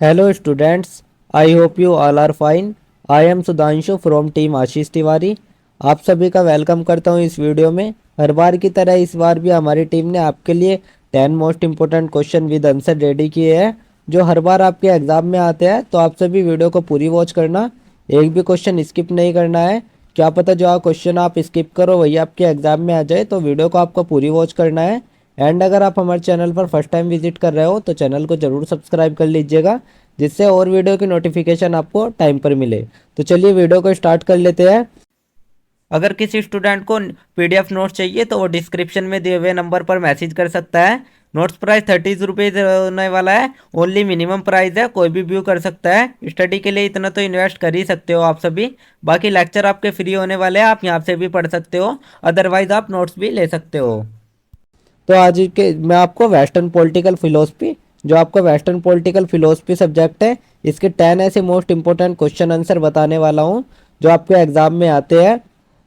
Hello students, I hope you all are fine. I am Sudhanshu from team Ashish Tiwari. आप सभी का welcome करता हूं इस वीडियो में। हर बार की तरह इस बार भी हमारी टीम ने आपके लिए 10 most important question with answer ready किए हैं जो हर बार आपके एग्जाम में आते हैं। तो आप सभी वीडियो को पूरी वॉच करना, एक भी क्वेश्चन स्किप नहीं करना है। क्या पता जो क्वेश्चन आप स्किप करो वही आपके एग्जाम में आ जाए, तो वीडियो को आपको पूरी वॉच करना है। एंड अगर आप हमारे चैनल पर फर्स्ट टाइम विजिट कर रहे हो तो चैनल को जरूर सब्सक्राइब कर लीजिएगा, जिससे और वीडियो की नोटिफिकेशन आपको टाइम पर मिले। तो चलिए वीडियो को स्टार्ट कर लेते हैं। अगर किसी स्टूडेंट को पीडीएफ नोट्स चाहिए तो वो डिस्क्रिप्शन में दिए हुए नंबर पर मैसेज कर सकता है। नोट्स प्राइस 30 रुपीज़ होने वाला है। ओनली मिनिमम प्राइस है, कोई भी व्यू कर सकता है। स्टडी के लिए इतना तो इन्वेस्ट कर ही सकते हो आप सभी। बाकी लेक्चर आपके फ्री होने वाले हैं, आप यहाँ से भी पढ़ सकते हो, अदरवाइज आप नोट्स भी ले सकते हो। तो आज के मैं आपको वेस्टर्न पॉलिटिकल फिलोसफी, जो आपका वेस्टर्न पॉलिटिकल फिलोसफी सब्जेक्ट है, इसके 10 ऐसे मोस्ट इंपॉर्टेंट क्वेश्चन आंसर बताने वाला हूँ जो आपके एग्जाम में आते हैं।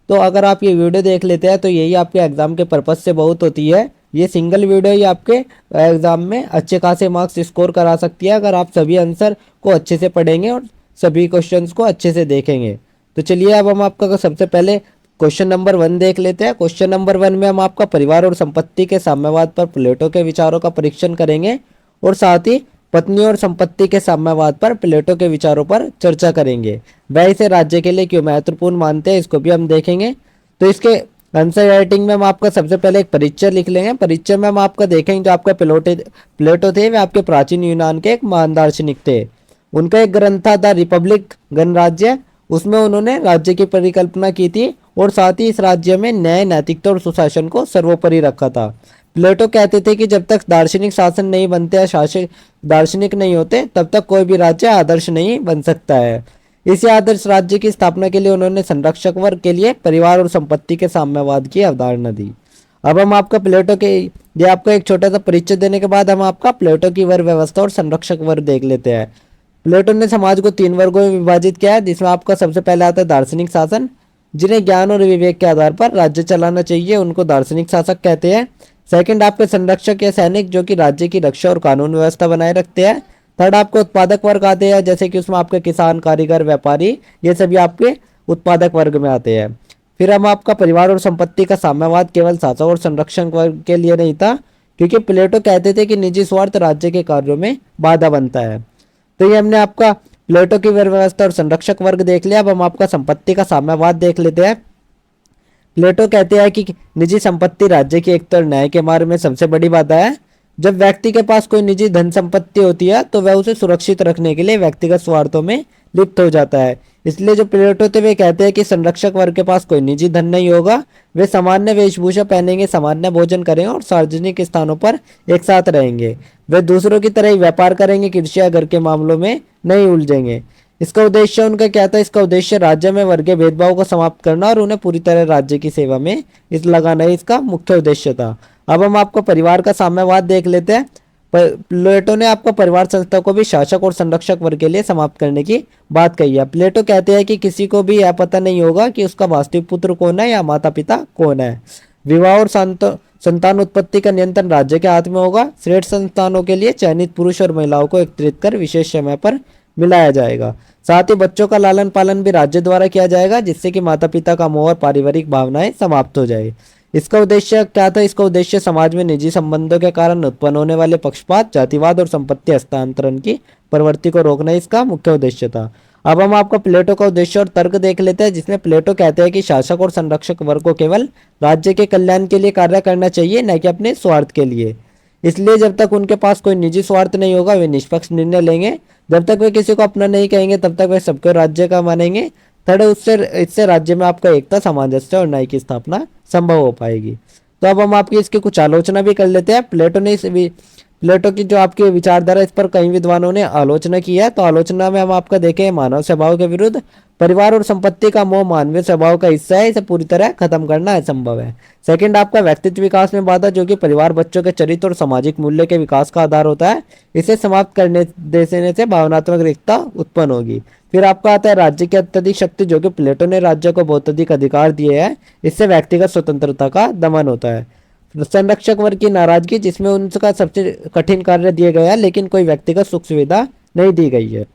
तो अगर आप ये वीडियो देख लेते हैं तो यही आपके एग्जाम के पर्पज से बहुत होती है। ये सिंगल वीडियो ही आपके एग्जाम में अच्छे खासे मार्क्स स्कोर करा सकती है अगर आप सभी आंसर को अच्छे से पढ़ेंगे और सभी क्वेश्चंस को अच्छे से देखेंगे। तो चलिए अब हम आपका सबसे पहले क्वेश्चन नंबर 1 देख लेते हैं। क्वेश्चन नंबर 1 में हम आपका परिवार और संपत्ति के साम्यवाद पर प्लेटो के विचारों का परीक्षण करेंगे और साथ ही पत्नी और संपत्ति के साम्यवाद पर प्लेटो के विचारों पर चर्चा करेंगे। वह इसे राज्य के लिए क्यों महत्वपूर्ण मानते हैं, इसको भी हम देखेंगे। तो इसके आंसर राइटिंग में हम आपका सबसे पहले एक परिचय लिख लेंगे। परिचय में हम आपका देखेंगे जो आपका प्लेटो थे वे आपके प्राचीन यूनान के एक महान दार्शनिक थे। उनका एक ग्रंथ था द रिपब्लिक गणराज्य, उसमें उन्होंने राज्य की परिकल्पना की थी और साथ ही इस राज्य में न्याय, नैतिकता और सुशासन को सर्वोपरि रखा था। प्लेटो कहते थे कि जब तक दार्शनिक शासन नहीं बनते या शासक दार्शनिक नहीं होते तब तक कोई भी राज्य आदर्श नहीं बन सकता है। इसी आदर्श राज्य की स्थापना के लिए उन्होंने संरक्षक वर्ग के लिए परिवार और संपत्ति के साम्यवाद की अवधारणा दी। अब हम आपका प्लेटो के ये आपका एक छोटा सा परिचय देने के बाद हम आपका प्लेटो की वर्ग व्यवस्था और संरक्षक वर्ग देख लेते हैं। प्लेटो ने समाज को 3 वर्गों में विभाजित किया है, जिसमें आपका सबसे पहले आता है दार्शनिक शासन, जिन्हें ज्ञान और विवेक के आधार पर राज्य चलाना चाहिए, उनको दार्शनिक शासक कहते हैं। सेकंड आपके संरक्षक या सैनिक, जो कि राज्य की रक्षा और कानून व्यवस्था बनाए रखते हैं। थर्ड आपके उत्पादक वर्ग आते हैं, जैसे कि उसमें आपके किसान, कारीगर, व्यापारी, ये सभी आपके उत्पादक वर्ग में आते हैं। फिर हम आपका परिवार और संपत्ति का साम्यवाद केवल शासक और संरक्षक वर्ग के लिए नहीं था, क्योंकि प्लेटो कहते थे कि निजी स्वार्थ राज्य के कार्यों में बाधा बनता है। तो ये हमने आपका प्लेटो की व्यवस्था और संरक्षक वर्ग देख लिया। अब हम आपका संपत्ति का साम्यवाद देख लेते हैं। प्लेटो कहते हैं कि निजी संपत्ति राज्य की एकता और न्याय के मार्ग में सबसे बड़ी बाधा है। जब व्यक्ति के पास कोई निजी धन संपत्ति होती है तो वह उसे सुरक्षित रखने के लिए व्यक्तिगत स्वार्थों में लिप्त हो जाता है। इसलिए जो प्लेटो थे वे कहते हैं कि संरक्षक वर्ग के पास कोई निजी धन नहीं होगा, वे सामान्य वेशभूषा पहनेंगे, सामान्य भोजन करेंगे और सार्वजनिक स्थानों पर एक साथ रहेंगे। वे दूसरों की तरह ही व्यापार करेंगे, कृषि या घर के मामलों में नहीं उलझेंगे। इसका उद्देश्य उनका क्या था? इसका उद्देश्य राज्य में वर्गीय भेदभाव को समाप्त करना और उन्हें पूरी तरह राज्य की सेवा में इस लगाना ही इसका मुख्य उद्देश्य था। अब हम आपको परिवार का साम्यवाद देख लेते हैं। प्लेटो ने आपका परिवार संस्था को भी शासक और संरक्षक वर्ग के लिए समाप्त करने की बात कही है। प्लेटो कहते हैं कि किसी को भी यह पता नहीं होगा कि उसका वास्तविक पुत्र कौन है या माता पिता कौन है। विवाह और संतान उत्पत्ति का नियंत्रण राज्य के हाथ में होगा। श्रेष्ठ संस्थानों के लिए चयनित पुरुष और महिलाओं को एकत्रित कर विशेष समय पर मिलाया जाएगा। साथ ही बच्चों का लालन पालन भी राज्य द्वारा किया जाएगा, जिससे कि माता पिता का मोह और पारिवारिक भावनाएं समाप्त हो जाए। इसका उद्देश्य क्या था? इसका उद्देश्य समाज में निजी संबंधों के कारण उत्पन्न होने वाले पक्षपात, जातिवाद और संपत्ति हस्तांतरण की प्रवृत्ति को रोकना इसका मुख्य उद्देश्य था। अब हम आपका प्लेटो का उद्देश्य और तर्क देख लेते हैं, जिसमें प्लेटो कहते हैं कि शासक और संरक्षक वर्ग को केवल राज्य के कल्याण के लिए कार्य करना चाहिए, न कि अपने स्वार्थ के लिए। इसलिए जब तक उनके पास कोई निजी स्वार्थ नहीं होगा वे निष्पक्ष निर्णय लेंगे। जब तक वे किसी को अपना नहीं कहेंगे तब तक वे सबको राज्य का मानेंगे। थर्ड इससे राज्य में आपका एकता, सामंजस्य और न्याय की स्थापना संभव हो पाएगी। तो अब हम आपकी इसकी कुछ आलोचना भी कर लेते हैं। प्लेटो की जो आपकी विचारधारा, इस पर कई विद्वानों ने आलोचना की है। तो आलोचना में हम आपका देखें, मानव स्वभाव के विरुद्ध परिवार और संपत्ति का मोह मानवीय स्वभाव का हिस्सा है, इसे पूरी तरह खत्म करना असंभव है। सेकंड आपका व्यक्तित्व विकास में बाधा, जो कि परिवार बच्चों के चरित्र और सामाजिक मूल्य के विकास का आधार होता है, इसे समाप्त करने देने से भावनात्मक रिक्तता उत्पन्न होगी। फिर आपका आता है राज्य की अत्यधिक शक्ति, जो कि प्लेटो ने राज्य को बहुत अधिक अधिकार दिए हैं, इससे व्यक्तिगत स्वतंत्रता का दमन होता है। संरक्षक वर्ग की नाराजगी, जिसमें उनका सबसे कठिन कार्य दिए गया है लेकिन कोई व्यक्तिगत सुख सुविधा नहीं दी गई है।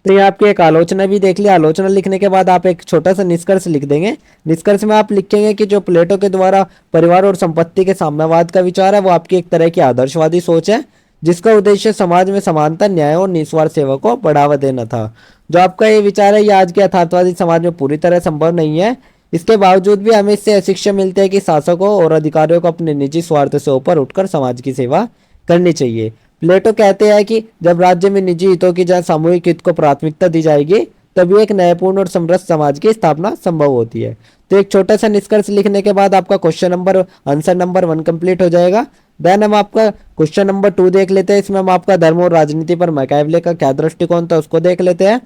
तो ये आपकी एक आलोचना भी देख ली। आलोचना लिखने के बाद आप एक छोटा सा निष्कर्ष लिख देंगे। निष्कर्ष में आप लिखेंगे कि जो प्लेटो के द्वारा परिवार और संपत्ति के साम्यवाद का विचार है वो आपकी एक तरह की आदर्शवादी सोच है, जिसका उद्देश्य समाज में समानता, न्याय और निस्वार्थ सेवा को बढ़ावा देना था। जो आपका ये विचार है ये आज के यथार्थवादी समाज में पूरी तरह संभव नहीं है। इसके बावजूद भी हमें इससे शिक्षा मिलती है कि शासकों और अधिकारियों को अपने निजी स्वार्थ से ऊपर उठकर समाज की सेवा करनी चाहिए। प्लेटो कहते हैं कि जब राज्य में निजी हितों की जगह सामूहिक हित को प्राथमिकता दी जाएगी तभी एक न्यायपूर्ण और समृद्ध समाज की स्थापना संभव होती है। तो एक छोटा सा निष्कर्ष लिखने के बाद आपका question number answer number 1 complete हो जाएगा। देन हम आपका क्वेश्चन नंबर 2 देख लेते हैं। इसमें हम आपका धर्म और राजनीति पर मैकियावेली का क्या दृष्टिकोण था उसको देख लेते हैं।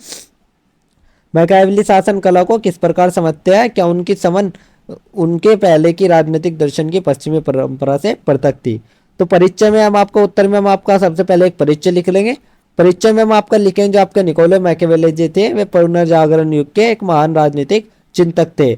मैकियावेली शासन कला को किस प्रकार समझते हैं, क्या उनकी समझ उनके पहले की राजनीतिक दर्शन की पश्चिमी परंपरा से पृथक थी। तो परिचय में हम आपको उत्तर में हम आपका सबसे पहले एक परिचय लिख लेंगे। परिचय में हम आपका लिखेंगे जो आपके निकोलो मैकियावेली जी थे वे पुनर्जागरण युग के एक महान राजनीतिक चिंतक थे।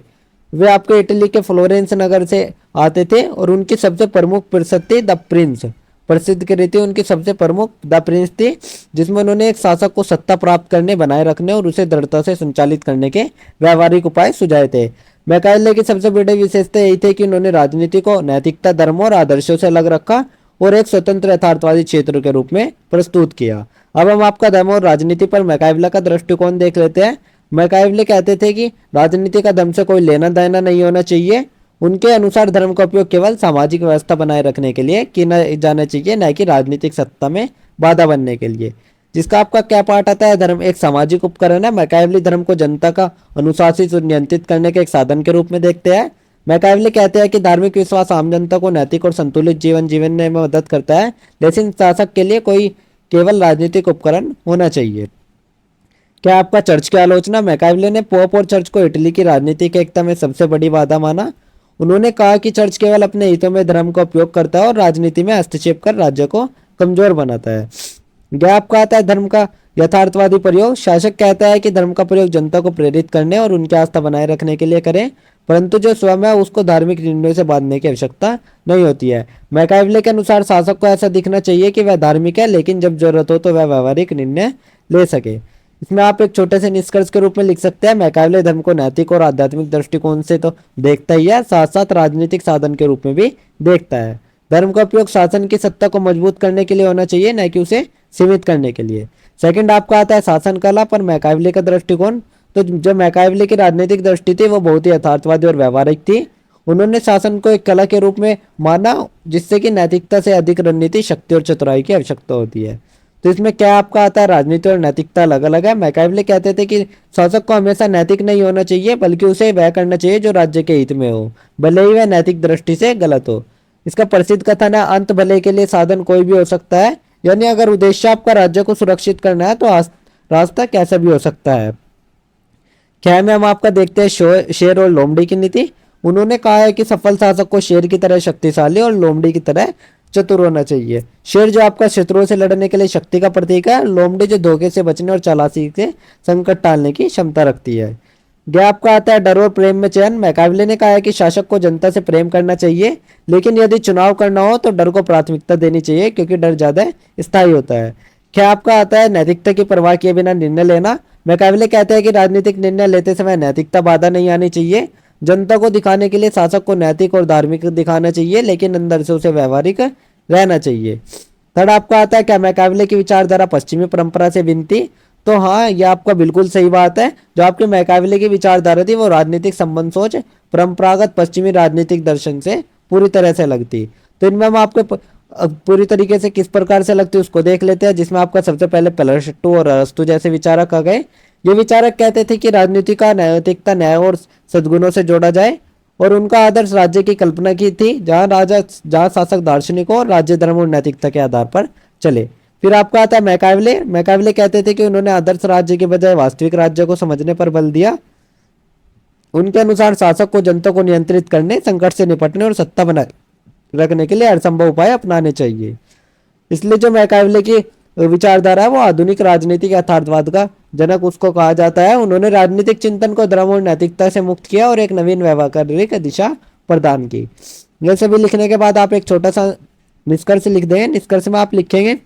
वे आपके इटली के फ्लोरेंस नगर से आते थे और उनकी सबसे प्रमुख पुस्तक थी द प्रिंस। प्रसिद्ध की रीति उनकी सबसे प्रमुख द प्रिंस थी, जिसमें उन्होंने एक शासक को सत्ता प्राप्त करने, बनाए रखने और उसे दृढ़ता से संचालित करने के व्यावहारिक उपाय सुझाए थे। मैकियावेली की सबसे बड़ी विशेषता यही थी कि उन्होंने राजनीति को नैतिकता, धर्म और आदर्शों से अलग रखा और एक स्वतंत्र यथार्थवादी क्षेत्र के रूप में प्रस्तुत किया। अब हम आपका धर्म और राजनीति पर मैकियावेली का दृष्टिकोण देख लेते हैं। मैकियावेली कहते थे कि राजनीति का धर्म से कोई लेना देना नहीं होना चाहिए। उनके अनुसार धर्म का उपयोग केवल सामाजिक व्यवस्था बनाए रखने के लिए किया जाना चाहिए, न कि राजनीतिक सत्ता में बाधा बनने के लिए। जिसका आपका क्या पार्ट आता है, धर्म एक सामाजिक उपकरण है। मैकियावेली धर्म को जनता का अनुशासित और नियंत्रित करने के एक साधन के रूप में देखते हैं। मैकियावेली कहते हैं कि धार्मिक विश्वास आम जनता को नैतिक और संतुलित जीवन जीने में मदद करता है, लेकिन शासक के लिए कोई केवल राजनीतिक उपकरण होना चाहिए। क्या आपका चर्च की आलोचना, मैकियावेली ने पोप और चर्च को इटली की राजनीतिक एकता में सबसे बड़ी बाधा माना। उन्होंने कहा कि चर्च केवल अपने हितों में धर्म का उपयोग करता है और राजनीति में हस्तक्षेप कर राज्य को कमजोर बनाता है। क्या आपका आता है धर्म का यथार्थवादी प्रयोग। शासक कहता है कि धर्म का प्रयोग जनता को प्रेरित करने और उनकी आस्था बनाए रखने के लिए करें, परंतु जो स्वयं है उसको धार्मिक निर्णयों से बांधने की आवश्यकता नहीं होती है। मैकियावेली के अनुसार शासक को ऐसा दिखना चाहिए कि वह धार्मिक है, लेकिन जब जरूरत हो तो वह व्यवहारिक निर्णय ले सके। इसमें आप एक छोटे से निष्कर्ष के रूप में लिख सकते हैं, मैकियावेली धर्म को नैतिक और आध्यात्मिक दृष्टिकोण से तो देखता ही है, साथ साथ राजनीतिक साधन के रूप में भी देखता है। धर्म का उपयोग शासन की सत्ता को मजबूत करने के लिए होना चाहिए, न कि उसे सीमित करने के लिए। सेकंड आपका आता है शासन कला पर मैकियावेली का दृष्टिकोण। तो जो मैकियावेली की राजनीतिक दृष्टि थी वो बहुत ही यथार्थवादी और व्यवहारिक थी। उन्होंने शासन को एक कला के रूप में माना, जिससे कि नैतिकता से अधिक रणनीति, शक्ति और चतुराई की आवश्यकता होती है। तो इसमें क्या आपका आता है, राजनीति और नैतिकता अलग अलग है। मैकियावेली कहते थे कि शासक को हमेशा नैतिक नहीं होना चाहिए, बल्कि उसे वह करना चाहिए जो राज्य के हित में हो, भले ही वह नैतिक दृष्टि से गलत हो। इसका प्रसिद्ध कथन है, अंत भले के लिए साधन कोई भी हो सकता है। यानी अगर उद्देश्य आपका राज्य को सुरक्षित करना है तो रास्ता कैसा भी हो सकता है। क्या में हम आपका देखते हैं शेर और लोमड़ी की नीति। उन्होंने कहा है कि सफल शासक को शेर की तरह शक्तिशाली और लोमड़ी की तरह चतुर होना चाहिए। शेर जो आपका शत्रुओं से लड़ने के लिए शक्ति का प्रतीक है, लोमड़ी जो धोखे से बचने और चालाकी से संकट टालने की क्षमता रखती है। यह आपका आता है डर और प्रेम में चयन। मैकियावेली ने कहा है कि शासक को जनता से प्रेम करना चाहिए, लेकिन यदि चुनाव करना हो तो डर को प्राथमिकता देनी चाहिए, क्योंकि डर ज्यादा स्थायी होता है। क्या आपका आता है नैतिकता की परवाह किए बिना निर्णय लेना। मैकियावेली कहते हैं कि राजनीतिक निर्णय लेते समय नैतिकता बाधा नहीं आनी चाहिए। जनता को दिखाने के लिए शासक को नैतिक और धार्मिक दिखाना चाहिए, लेकिन अंदर से उसे व्यवहारिक रहना चाहिए। थर्ड आपका आता है क्या मैकियावेली की विचारधारा पश्चिमी परंपरा से भिन्न थी। तो हाँ, यह आपका बिल्कुल सही बात है। जो आपकी मैकियावेली की विचारधारा थी वो राजनीतिक संबंध सोच परंपरागत पश्चिमी राजनीतिक दर्शन से पूरी तरह से अलग थी। तो इनमें हम आपको पूरी तरीके से किस प्रकार से लगती है उसको देख लेते हैं, जिसमें आपका सबसे पहले प्लेटो और अरस्तु जैसे विचारक आ गए। ये विचारक कहते थे कि राजनीति का नैतिकता, न्याय और सद्गुणों से जोड़ा जाए, और उनका आदर्श राज्य की कल्पना की थी जहाँ शासक दार्शनिकों और राज्य धर्म और नैतिकता के आधार पर चले। फिर आपका आता है मैकियावेली। मैकियावेली कहते थे कि उन्होंने आदर्श राज्य के बजाय वास्तविक राज्य को समझने पर बल दिया। उनके अनुसार शासक को जनता को नियंत्रित करने, संकट से निपटने और सत्ता बनाए रखने के लिए हर संभव उपाय अपनाने चाहिए। इसलिए जो मैकियावेली की विचारधारा है वो आधुनिक राजनीतिक यथार्थवाद का जनक उसको कहा जाता है। उन्होंने राजनीतिक चिंतन को धर्म और नैतिकता से मुक्त किया और एक नवीन व्यावहारिक दिशा प्रदान की। यह सभी लिखने के बाद आप एक छोटा सा निष्कर्ष लिख दें। निष्कर्ष में आप लिखेंगे,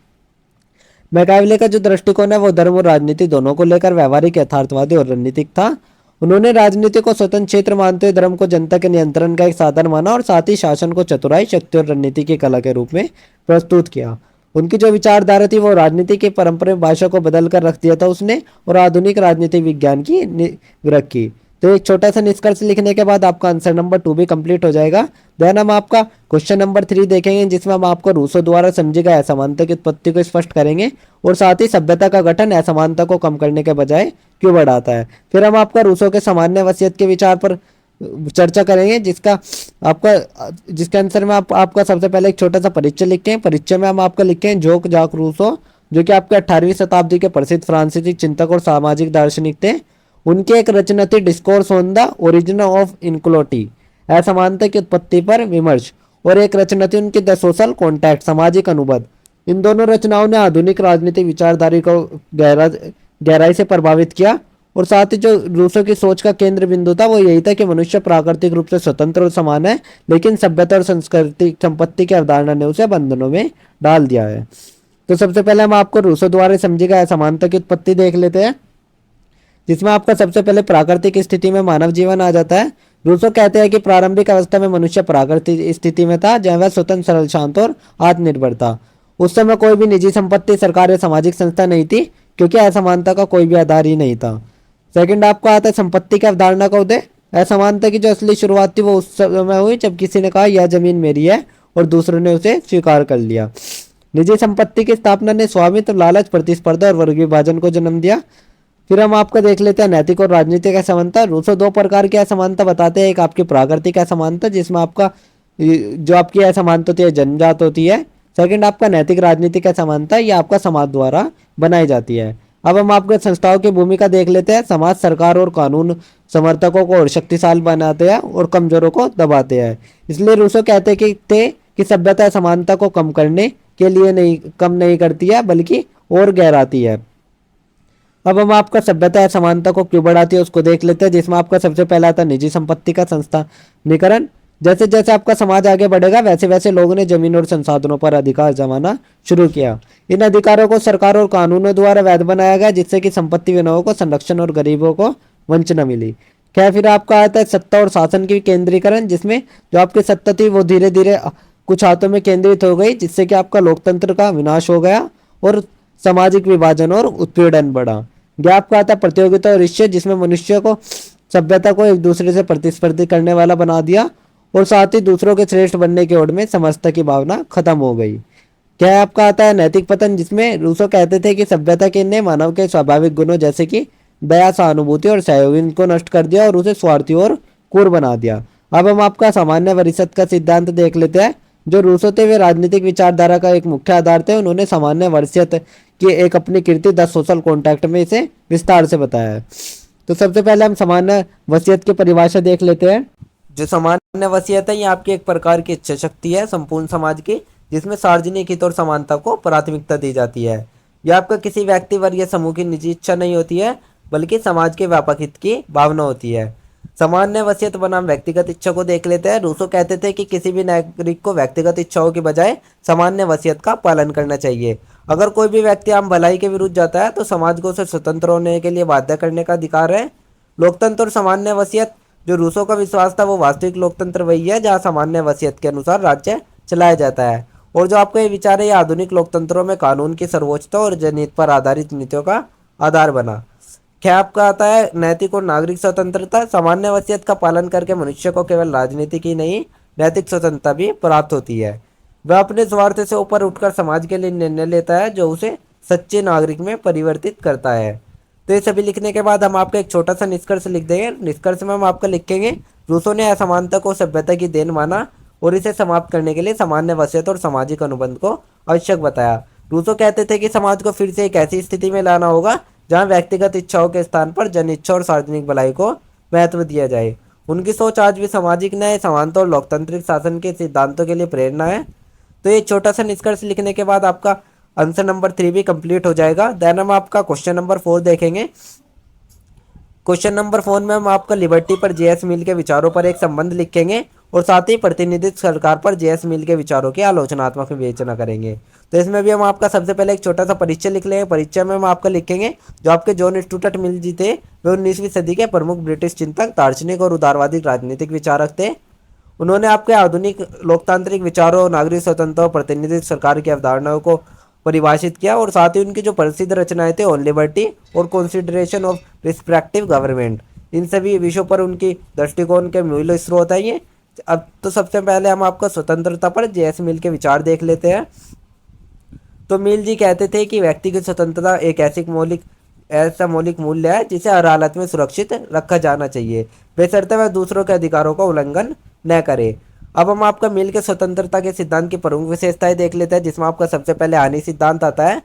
मैकावले का जो दृष्टिकोण है वो धर्म और राजनीति दोनों को लेकर व्यवहारिक, यथार्थवादी और रणनीतिक था। उन्होंने राजनीति को स्वतंत्र क्षेत्र मानते हुए धर्म को जनता के नियंत्रण का एक साधन माना और साथ ही शासन को चतुराई, शक्ति और रणनीति की कला के रूप में प्रस्तुत किया। उनकी जो विचारधारा थी वो राजनीति की पारंपरिक भाषा को बदल कर रख दिया था उसने, और आधुनिक राजनीतिक विज्ञान की रखी। तो एक छोटा सा निष्कर्ष लिखने के बाद आपका आंसर नंबर 2 भी कंप्लीट हो जाएगा। देन हम आपका क्वेश्चन नंबर 3 देखेंगे, जिसमें हम आपको रूसो द्वारा समझी गई असमानता की उत्पत्ति को स्पष्ट करेंगे और साथ ही सभ्यता का गठन असमानता को कम करने के बजाय क्यों बढ़ाता है। फिर हम आपका रूसो के सामान्य वसीयत के विचार पर चर्चा करेंगे, जिसके आंसर में आपका सबसे पहले एक छोटा सा परिचय लिखते हैं। परिचय में हम आपका लिखते हैं जोक जाक रूसो, जो कि आपके 18वीं शताब्दी के प्रसिद्ध फ्रांसीसी चिंतक और सामाजिक दार्शनिक थे। उनकी एक रचना थी discourse on the origin of inequality, असमानता की उत्पत्ति पर विमर्श, और एक रचना थी उनकी द सोशल कॉन्टैक्ट, सामाजिक अनुबंध। इन दोनों रचनाओं ने आधुनिक राजनीतिक विचारधारा को गहराई से प्रभावित किया, और साथ ही जो रूसो की सोच का केंद्र बिंदु था वो यही था कि मनुष्य प्राकृतिक रूप से स्वतंत्र और समान है, लेकिन सभ्यता और संस्कृति संपत्ति की अवधारणा ने उसे बंधनों में डाल दिया है। तो सबसे पहले हम आपको रूसो द्वारा समझी गई असमानता की उत्पत्ति देख लेते हैं, जिसमें आपका सबसे पहले प्राकृतिक स्थिति में मानव जीवन आ जाता है। रूसो कहते हैं कि प्रारंभिक अवस्था में मनुष्य प्राकृतिक स्थिति में था, जहाँ वह स्वतंत्र, सरल, शांत और आत्मनिर्भर था। उस समय कोई भी निजी संपत्ति, सरकार या सामाजिक संस्था नहीं थी, क्योंकि असमानता का कोई भी आधार ही नहीं था। सेकंड आपका आता है संपत्ति की अवधारणा का उदय। असमानता की जो असली शुरुआत थी वो उस समय हुई जब किसी ने कहा यह जमीन मेरी है और दूसरों ने उसे स्वीकार कर लिया। निजी संपत्ति की स्थापना ने स्वामित्व, लालच, प्रतिस्पर्धा और वर्ग विभाजन को जन्म दिया। फिर हम आपका देख लेते हैं नैतिक और राजनीतिक असमानता। रूसो दो प्रकार की असमानता बताते हैं। एक आपकी प्राकृतिक असमानता, जिसमें आपका जो आपकी असमानता होती है जन्मजात होती है। सेकंड आपका नैतिक राजनीतिक असमानता, ये आपका समाज द्वारा बनाई जाती है। अब हम आपके संस्थाओं की भूमिका देख लेते हैं। समाज, सरकार और कानून समर्थकों को और शक्तिशाली बनाते हैं और कमजोरों को दबाते हैं। इसलिए रूसो कहते कि सभ्यता असमानता को कम करने के लिए कम नहीं करती है, बल्कि और गहराती है। अब हम आपका सभ्यता असमानता को क्यों बढ़ाती है उसको देख लेते हैं, जिसमें आपका सबसे पहला आता है निजी संपत्ति का संस्थानीकरण। जैसे जैसे आपका समाज आगे बढ़ेगा वैसे वैसे लोगों ने जमीन और संसाधनों पर अधिकार जमाना शुरू किया। इन अधिकारों को सरकार और कानूनों द्वारा वैध बनाया गया, जिससे कि संपत्ति विनों को संरक्षण और गरीबों को वंचना मिली। क्या फिर आपका आता है सत्ता और शासन की केंद्रीकरण, जिसमें जो आपकी सत्ता थी वो धीरे धीरे कुछ हाथों में केंद्रित हो गई, जिससे कि आपका लोकतंत्र का विनाश हो गया और सामाजिक विभाजन और उत्पीड़न बढ़ा। ज्ञाप का आता है प्रतियोगिता और ईर्ष्या, जिसमें मनुष्य को सभ्यता को एक दूसरे से प्रतिस्पर्धी करने वाला बना दिया और साथ ही दूसरों के श्रेष्ठ बनने की ओर में समस्त की भावना खत्म हो गई। क्या आपका आता है नैतिक पतन, जिसमें रूसो कहते थे कि सभ्यता के ने मानव के स्वाभाविक गुणों जैसे कि दया, सहानुभूति और सहयोग इनको नष्ट कर दिया और उसे स्वार्थी और क्रूर बना दिया। अब हम आपका सामान्य वरिष्ठ का सिद्धांत देख लेते हैं। जो रूसो थे वे राजनीतिक विचारधारा का एक मुख्य आधार थे। उन्होंने सामान्य वरिष्ठ की एक अपनी कृति द सोशल कॉन्ट्रैक्ट में इसे विस्तार से बताया है। तो सबसे पहले हम सामान्य वसीयत की परिभाषा देख लेते हैं। जो सामान्य वसीयत है ये आपकी एक प्रकार की इच्छा शक्ति है संपूर्ण समाज की, जिसमें सार्वजनिक हित और समानता को प्राथमिकता दी जाती है। यह आपका किसी व्यक्ति वर्ग या समूह की निजी इच्छा नहीं होती है, बल्कि समाज के व्यापक हित की भावना होती है। सामान्य वसीयत बनाम व्यक्तिगत इच्छा को देख लेते हैं। रूसो कहते थे कि किसी भी नागरिक को व्यक्तिगत इच्छाओं के बजाय सामान्य वसीयत का पालन करना चाहिए। अगर कोई भी व्यक्ति आम भलाई के विरुद्ध जाता है तो समाज को उसे स्वतंत्र होने के लिए बाध्य करने का अधिकार है। लोकतंत्र और सामान्य वसीयत, जो रूसो का विश्वास था वो वास्तविक लोकतंत्र वही है जहाँ सामान्य वसीयत के अनुसार राज्य चलाया जाता है। और जो आपका ये विचार है ये आधुनिक लोकतंत्रों में कानून की सर्वोच्चता और जनहित पर आधारित नीतियों का आधार बना। क्या आपका आता है नैतिक और नागरिक स्वतंत्रता। सामान्य वसीयत का पालन करके मनुष्य को केवल राजनीतिक ही नहीं नैतिक स्वतंत्रता भी प्राप्त होती है। वह अपने स्वार्थ से ऊपर उठकर समाज के लिए निर्णय लेता है, जो उसे सच्चे नागरिक में परिवर्तित करता है। तो ये सभी लिखने के बाद हम आपका एक छोटा सा निष्कर्ष लिख देंगे। निष्कर्ष में हम आपका लिखेंगे रूसो ने असमानता को सभ्यता की देन माना और इसे समाप्त करने के लिए सामान्य वसीयत और सामाजिक अनुबंध को आवश्यक बताया। रूसो कहते थे कि समाज को फिर से एक ऐसी स्थिति में लाना होगा जहां व्यक्तिगत इच्छाओं के स्थान पर जन इच्छा और सार्वजनिक भलाई को महत्व दिया जाए। उनकी सोच आज भी सामाजिक न्याय, समानता और लोकतांत्रिक शासन के सिद्धांतों के लिए प्रेरणा है। तो ये छोटा सा निष्कर्ष लिखने के बाद आपका आंसर नंबर 3 भी कंप्लीट हो जाएगा। देन हम आपका क्वेश्चन नंबर 4 देखेंगे। क्वेश्चन नंबर 4 में हम आपका लिबर्टी पर जेएस मिल के विचारों पर एक संबंध लिखेंगे और साथ ही प्रतिनिधित्व सरकार पर जेएस मिल के विचारों की आलोचनात्मक विवेचना करेंगे। तो इसमें भी हम आपका सबसे पहले एक छोटा सा परिचय लिख लेंगे। परिचय में हम आपका लिखेंगे जो आपके जॉन स्टुअर्ट मिल जी थे वे 19वीं सदी के प्रमुख ब्रिटिश चिंतक, दार्शनिक और उदारवादी राजनीतिक विचारक थे। उन्होंने आपके आधुनिक लोकतांत्रिक विचारों, नागरिक स्वतंत्रता और प्रतिनिधित्व सरकार की अवधारणाओं को परिभाषित किया और साथ ही उनकी जो प्रसिद्ध रचनाएं थे ऑन लिबर्टी और कॉन्सिडरेशन ऑफ रिस्पेक्टिव गवर्नमेंट, इन सभी विषयों पर उनकी दृष्टिकोण के मूल स्रोत है ये। अब तो सबसे पहले हम आपका स्वतंत्रता पर जेएस मिल के विचार देख लेते हैं। तो मिल जी कहते थे कि व्यक्ति की स्वतंत्रता एक ऐसा मौलिक मूल्य है जिसे हर हालत में सुरक्षित रखा जाना चाहिए, बेशर्ते वह दूसरों के अधिकारों का उल्लंघन न करे। अब हम आपका मिल के स्वतंत्रता के सिद्धांत की प्रमुख विशेषताएं देख लेते हैं, जिसमें आपका सबसे पहले हानि सिद्धांत आता है।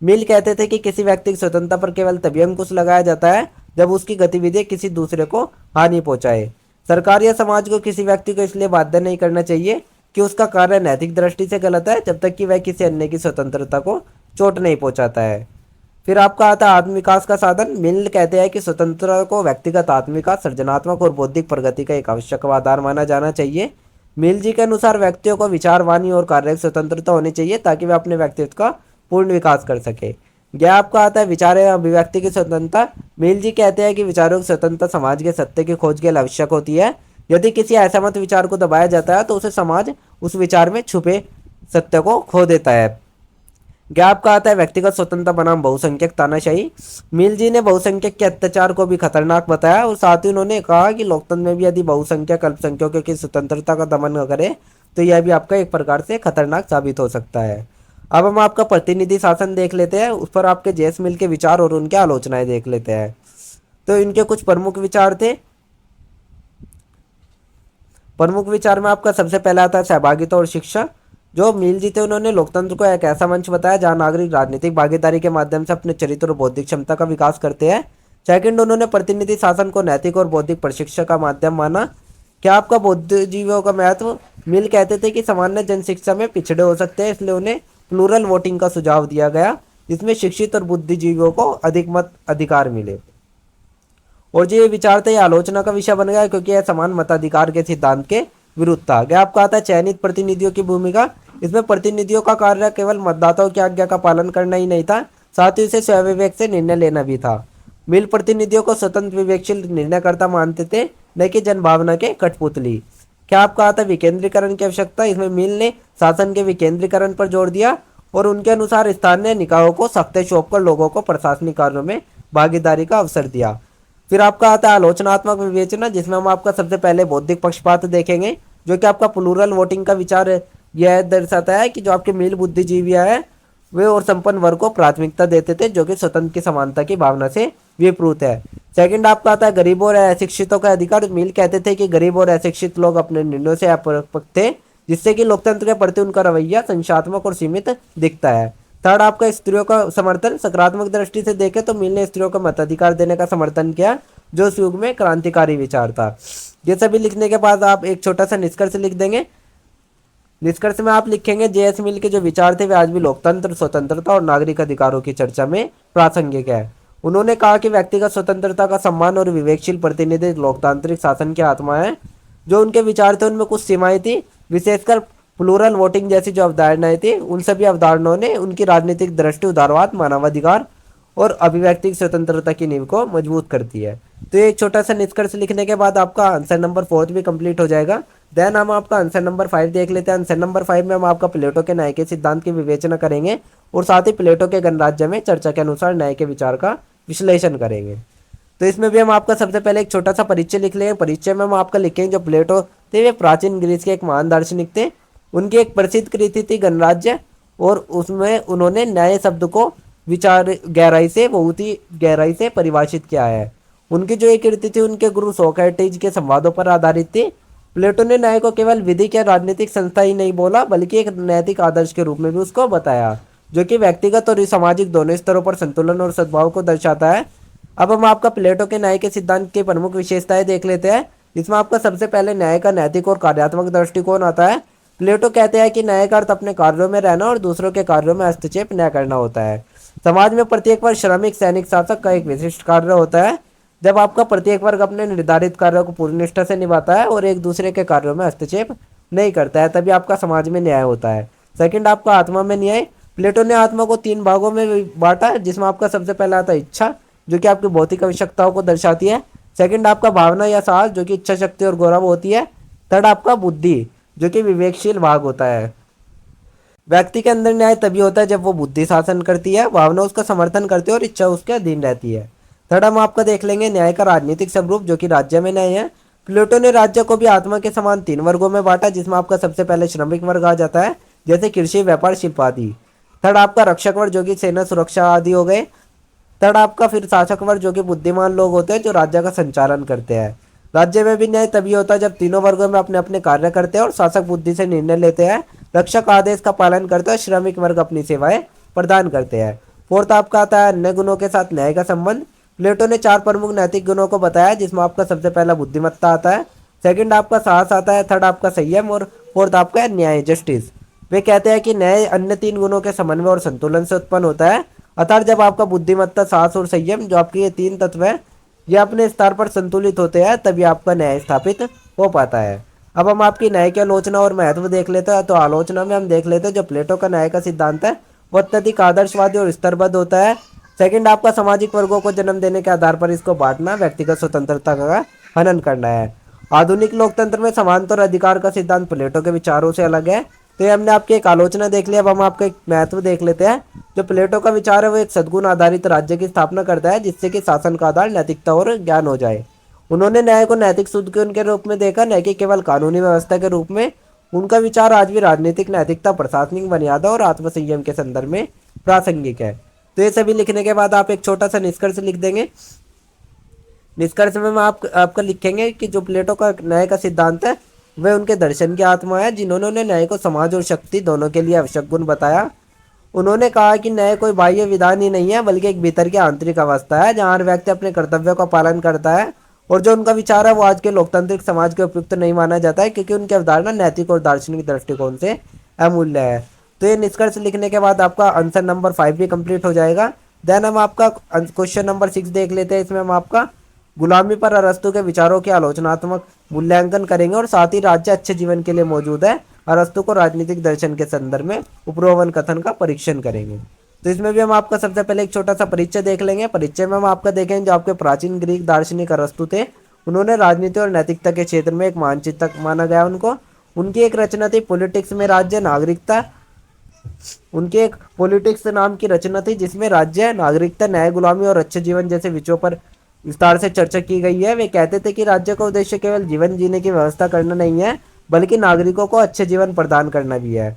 मिल कहते थे कि किसी व्यक्ति की स्वतंत्रता पर केवल तभी अंकुश लगाया जाता है जब उसकी गतिविधि किसी दूसरे को हानि पहुंचाए। सरकार या समाज को किसी व्यक्ति को इसलिए बाध्य नहीं करना चाहिए कि उसका कार्य नैतिक दृष्टि से गलत है जब तक कि वह किसी अन्य की स्वतंत्रता को चोट नहीं पहुंचाता है। फिर आपका आता है आत्मविकास का साधन। मिल कहते हैं कि स्वतंत्रता को व्यक्तिगत आत्मविकास, सृजनात्मक और बौद्धिक प्रगति का एक आवश्यक आधार माना जाना चाहिए। मिल जी के अनुसार व्यक्तियों को विचार, वाणी और कार्य की स्वतंत्रता होनी चाहिए ताकि वे अपने व्यक्तित्व का पूर्ण विकास कर सके। यह आपका आता है विचार एवं अभिव्यक्ति की स्वतंत्रता। मिल जी कहते हैं कि विचारों की स्वतंत्रता समाज के सत्य की खोज के लिए आवश्यक होती है। यदि किसी असहमत विचार को दबाया जाता है तो उसे समाज उस विचार में छुपे सत्य को खो देता है। गैप का आता है व्यक्तिगत स्वतंत्रता बनाम बहुसंख्यक तानाशाही। मिल जी ने बहुसंख्यक के अत्याचार को भी खतरनाक बताया और साथ ही उन्होंने कहा कि लोकतंत्र में भी यदि बहुसंख्यक अल्पसंख्यकों की स्वतंत्रता का दमन करे तो यह भी आपका एक प्रकार से खतरनाक साबित हो सकता है। अब हम आपका प्रतिनिधि शासन देख लेते हैं, उस पर आपके जेएस मिल के विचार और उनके आलोचनाएं देख लेते हैं। तो इनके कुछ प्रमुख विचार थे। प्रमुख विचार में आपका सबसे पहला आता है सहभागिता और शिक्षा। जो मिल जी थे उन्होंने लोकतंत्र को एक ऐसा मंच बताया जहां नागरिक राजनीतिक भागीदारी के माध्यम से अपने चरित्र और बौद्धिक क्षमता का विकास करते हैं। सेकंड, उन्होंने प्रतिनिधि शासन को नैतिक और बौद्धिक प्रशिक्षण का माध्यम माना। क्या आपका बुद्धिजीवियों का महत्व। मिल कहते थे कि सामान्य जनशिक्षा में पिछड़े हो सकते हैं, इसलिए उन्हें प्लूरल वोटिंग का सुझाव दिया गया जिसमें शिक्षित और बुद्धिजीवियों को अधिक मत अधिकार मिले। और जो ये विचार थे आलोचना का विषय बन गया क्योंकि यह समान मताधिकार के सिद्धांत के विरुद्ध था। आगे आपका आता है चयनित प्रतिनिधियों की भूमिका। इसमें प्रतिनिधियों का कार्य केवल मतदाताओं की आज्ञा का पालन करना ही नहीं था, साथ ही उसे स्वविवेक से निर्णय लेना भी था। मिल प्रतिनिधियों को स्वतंत्र विवेकशील निर्णयकर्ता मानते थे, न कि जनभावना के कठपुतली। क्या आपका आता है विकेंद्रीकरण की आवश्यकता। इसमें मिल ने शासन के विकेंद्रीकरण पर जोर दिया और उनके अनुसार स्थानीय निकायों को सख्ते सौंप कर लोगों को प्रशासनिक कार्यों में भागीदारी का अवसर दिया। फिर आपका आता है आलोचनात्मक विवेचना, जिसमें हम आपका सबसे पहले बौद्धिक पक्षपात देखेंगे, जो कि आपका प्लूरल वोटिंग का विचार यह दर्शाता है कि जो आपके मिल बुद्धिजीवियां हैं वे और संपन्न वर्ग को प्राथमिकता देते थे, जो कि स्वतंत्र की समानता की भावना से विपरीत है। सेकंड आपका आता है गरीबों और अशिक्षितों का अधिकार। मिल कहते थे कि गरीब और अशिक्षित लोग अपने निर्णयों से अपरपक्ष थे, जिससे कि लोकतंत्र के प्रति उनका रवैया संशात्मक और सीमित दिखता है। थर्ड आपका स्त्रियों का समर्थन। सकारात्मक दृष्टि से देखें तो मिल ने स्त्रियों को मताधिकार देने का समर्थन किया, जो उस युग में क्रांतिकारी विचार था। ये सभी लिखने के बाद आप एक छोटा सा निष्कर्ष लिख देंगे। निष्कर्ष में आप लिखेंगे जेएस मिल के जो विचार थे वे आज भी लोकतंत्र, स्वतंत्रता और नागरिक अधिकारों की चर्चा में प्रासंगिक है। उन्होंने कहा कि व्यक्तिगत स्वतंत्रता का सम्मान और विवेकशील प्रतिनिधि लोकतांत्रिक शासन की आत्मा है। जो उनके विचार थे उनमें कुछ सीमाएं थी, विशेषकर प्लूरल वोटिंग जैसी जो अवधारणाएं थी, उन सभी अवधारणाओं ने उनकी राजनीतिक दृष्टि, उदारवाद, मानवाधिकार और अभिव्यक्ति स्वतंत्रता की नींव को मजबूत करती है। तो ये एक छोटा सा निष्कर्ष लिखने के बाद आपका आंसर नंबर 4 भी कंप्लीट हो जाएगा। देन हम आपका आंसर नंबर 5 देख लेते हैं। आंसर नंबर 5 में हम आपका प्लेटो के न्याय के सिद्धांत की विवेचना करेंगे और साथ ही प्लेटो के गणराज्य में चर्चा के अनुसार न्याय के विचार का विश्लेषण करेंगे। तो इसमें भी हम आपका सबसे पहले एक छोटा सा परिचय लिख लेंगे। परिचय में हम आपका लिखेंगे जो प्लेटो थे वे प्राचीन ग्रीस के एक महान दार्शनिक थे। उनकी एक प्रसिद्ध कृति थी गणराज्य, और उसमें उन्होंने न्याय शब्द को विचार बहुत ही गहराई से परिभाषित किया है। उनकी जो एक कृति थी उनके गुरु सोक्रेटिस के संवादों पर आधारित थी। प्लेटो ने न्याय को केवल विधिक या राजनीतिक संस्था ही नहीं बोला, बल्कि एक नैतिक आदर्श के रूप में भी उसको बताया, जो कि व्यक्तिगत और सामाजिक दोनों स्तरों पर संतुलन और सद्भाव को दर्शाता है। अब हम आपका प्लेटो के न्याय के सिद्धांत की प्रमुख विशेषताएं देख लेते हैं, जिसमें आपका सबसे पहले न्याय का नैतिक और कार्यात्मक दृष्टिकोण आता है। प्लेटो कहते हैं कि न्याय का अर्थ अपने कार्यों में रहना और दूसरों के कार्यों में हस्तक्षेप न करना होता है। समाज में प्रत्येक पर श्रमिक, सैनिक, शासक का एक विशिष्ट कार्य होता है। जब आपका प्रत्येक वर्ग अपने निर्धारित कार्यों को पूरी निष्ठा से निभाता है और एक दूसरे के कार्यों में हस्तक्षेप नहीं करता है, तभी आपका समाज में न्याय होता है। सेकंड, आपका आत्मा में न्याय। प्लेटो ने आत्मा को 3 भागों में बांटा, जिसमें आपका सबसे पहला आता है इच्छा, जो कि आपकी भौतिक आवश्यकताओं को दर्शाती है। सेकंड, आपका भावना या साहस, जो कि इच्छा शक्ति और गौरव होती है। थर्ड, आपका बुद्धि, जो कि विवेकशील भाग होता है। व्यक्ति के अंदर न्याय तभी होता है जब वो बुद्धि शासन करती है, भावना उसका समर्थन करती है और इच्छा उसके अधीन रहती है। थर्ड, हम आपका देख लेंगे न्याय का राजनीतिक स्वरूप, जो कि राज्य में न्याय है। प्लेटो ने राज्य को भी आत्मा के समान 3 वर्गों में बांटा, जिसमें आपका सबसे पहले श्रमिक वर्ग आ जाता है, जैसे कृषि, व्यापार, शिल्प आदि। थर्ड, आपका रक्षक वर्ग, जो कि सेना, सुरक्षा आदि हो गए। थर्ड, आपका फिर शासक वर्ग, जो कि बुद्धिमान लोग होते हैं जो राज्य का संचालन करते हैं। राज्य में भी न्याय तभी होता है जब तीनों वर्गों में अपने अपने कार्य करते हैं और शासक बुद्धि से निर्णय लेते हैं, रक्षक आदेश का पालन करते हैं, श्रमिक वर्ग अपनी सेवाएं प्रदान करते हैं। फोर्थ, आपका आता है अन्य गुणों के साथ न्याय का संबंध। प्लेटो ने 4 प्रमुख नैतिक गुणों को बताया, जिसमें आपका सबसे पहला बुद्धिमत्ता आता है, सेकंड आपका साहस आता है, थर्ड आपका संयम और फोर्थ आपका न्याय, जस्टिस। वे कहते हैं कि न्याय अन्य 3 गुणों के समन्वय और संतुलन से उत्पन्न होता है। अर्थात जब आपका बुद्धिमत्ता, साहस और संयम, जो आपके ये 3 तत्व हैं, ये अपने स्तर पर संतुलित होते हैं, तभी आपका न्याय स्थापित हो पाता है। अब हम आपकी न्याय की आलोचना और महत्व देख लेते हैं। तो आलोचना में हम देख लेते हैं जो प्लेटो का न्याय का सिद्धांत है वो अत्यधिक आदर्शवादी और स्तरबद्ध होता है। सेकंड, आपका सामाजिक वर्गों को जन्म देने के आधार पर इसको बांटना, व्यक्तिगत स्वतंत्रता का हनन करना है। आधुनिक लोकतंत्र में समानता और अधिकार का सिद्धांत प्लेटो के विचारों से अलग है। तो ये हमने आपकी एक आलोचना देख ली, अब हम आपका एक महत्व देख लेते हैं। जो प्लेटो का विचार है वो एक सद्गुण आधारित राज्य की स्थापना करता है, जिससे कि शासन का आधार नैतिकता और ज्ञान हो जाए। उन्होंने न्याय को नैतिक सुदगुण के रूप में देखा, न कि केवल कानूनी व्यवस्था के रूप में। उनका विचार आज भी राजनीतिक नैतिकता, प्रशासनिक मर्यादा और आत्मसंयम के संदर्भ में प्रासंगिक है। तो ये सभी लिखने के बाद आप एक छोटा सा निष्कर्ष लिख देंगे। निष्कर्ष में हम आपका लिखेंगे कि जो प्लेटो का न्याय का सिद्धांत है वह उनके दर्शन की आत्मा है, जिन्होंने न्याय को समाज और शक्ति दोनों के लिए आवश्यक गुण बताया। उन्होंने कहा कि न्याय कोई बाह्य विधान ही नहीं है, बल्कि एक भीतर की आंतरिक अवस्था है, जहाँ हर व्यक्ति अपने कर्तव्यों का पालन करता है। और जो उनका विचार है वो आज के लोकतांत्रिक समाज के उपयुक्त नहीं माना जाता है, क्योंकि उनकी अवधारणा नैतिक और दार्शनिक दृष्टिकोण से अमूल्य है। तो ये निष्कर्ष लिखने के बाद आपका आंसर नंबर 5 भी कंप्लीट हो जाएगा। देन हम आपका क्वेश्चन नंबर 6 देख लेते हैं। इसमें हम आपका गुलामी पर अरस्तु के विचारों के आलोचनात्मक मूल्यांकन करेंगे और साथ ही राज्य अच्छे जीवन के लिए मौजूद है, अरस्तु को राजनीतिक दर्शन के संदर्भ में उपरोवन कथन का परीक्षण करेंगे। तो इसमें भी हम आपका सबसे पहले एक छोटा सा परिचय देख लेंगे। परिचय में हम आपका देखेंगे जो आपके प्राचीन ग्रीक दार्शनिक अरस्तु थे, उन्होंने राजनीति और नैतिकता के क्षेत्र में एक मानचित्रक माना गया उनको। उनकी एक रचना थी पॉलिटिक्स में राज्य नागरिकता। उनकी एक पॉलिटिक्स नाम की रचना थी जिसमें राज्य, नागरिकता, न्याय, गुलामी और अच्छे जीवन जैसे विषयों पर विस्तार से चर्चा की गई है। वे कहते थे कि राज्य का उद्देश्य केवल जीवन जीने की व्यवस्था करना नहीं है, बल्कि नागरिकों को अच्छे जीवन प्रदान करना भी है।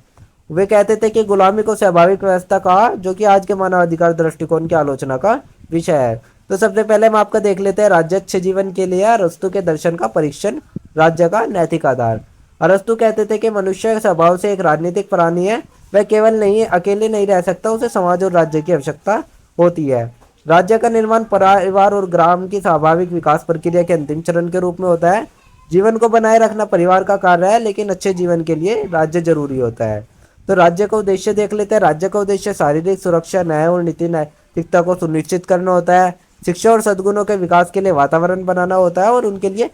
वे कहते थे कि गुलामी को स्वाभाविक व्यवस्था कहा, जो कि आज के मानवाधिकार दृष्टिकोण की आलोचना का विषय है। तो सबसे पहले हम आपका देख लेते हैं राज्य अच्छे जीवन के लिए अरस्तु के दर्शन का परीक्षण, राज्य का नैतिक आधार। अरस्तु कहते थे कि मनुष्य स्वभाव से एक राजनीतिक प्राणी है, वह केवल नहीं अकेले नहीं रह सकता, उसे समाज और राज्य की आवश्यकता होती है। राज्य का निर्माण परिवार और ग्राम की स्वाभाविक विकास प्रक्रिया के अंतिम चरण के रूप में होता है। जीवन को बनाए रखना परिवार का कार्य है, लेकिन अच्छे जीवन के लिए राज्य जरूरी होता है। तो राज्य का उद्देश्य देख लेते हैं। राज्य का उद्देश्य शारीरिक सुरक्षा, न्याय और नीति नैतिकता को सुनिश्चित करना होता है। शिक्षा और सद्गुणों के विकास के लिए वातावरण बनाना होता है और उनके लिए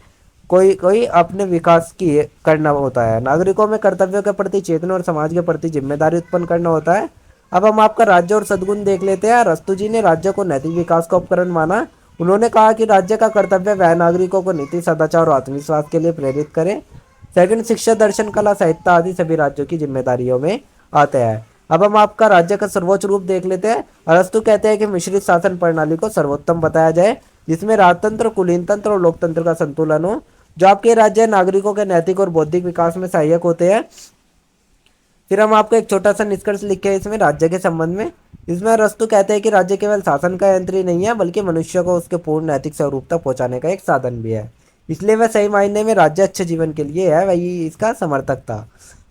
कोई कोई अपने विकास की करना होता है। नागरिकों में कर्तव्यों के प्रति चेतना और समाज के प्रति जिम्मेदारी उत्पन्न करना होता है। अब हम आपका राज्य और सद्गुण देख लेते हैं। अरस्तु जी ने राज्य को नैतिक विकास का उपकरण माना। उन्होंने कहा कि राज्य का कर्तव्य वह नागरिकों को नीति, सदाचार और आत्मविश्वास के लिए प्रेरित करे। सेकंड, शिक्षा, दर्शन, कला, साहित्य आदि सभी राज्यों की जिम्मेदारियों में आते हैं। अब हम आपका राज्य का सर्वोच्च रूप देख लेते हैं। अरस्तु कहते हैं कि मिश्रित शासन प्रणाली को सर्वोत्तम बताया जाए, जिसमें राजतंत्र, कुलीन तंत्र और लोकतंत्र का संतुलन हो। जो आपके राज्य नागरिकों के नैतिक और बौद्धिक विकास में सहायक होते हैं। फिर हम आपको एक छोटा सा निष्कर्ष लिखे इसमें राज्य के संबंध में। इसमें अरस्तु कहते हैं कि राज्य केवल शासन का यंत्र ही नहीं है, बल्कि मनुष्य को उसके पूर्ण नैतिक स्वरूप तक पहुंचाने का एक साधन भी है। इसलिए वह सही मायने में राज्य अच्छे जीवन के लिए है, वही इसका समर्थक था।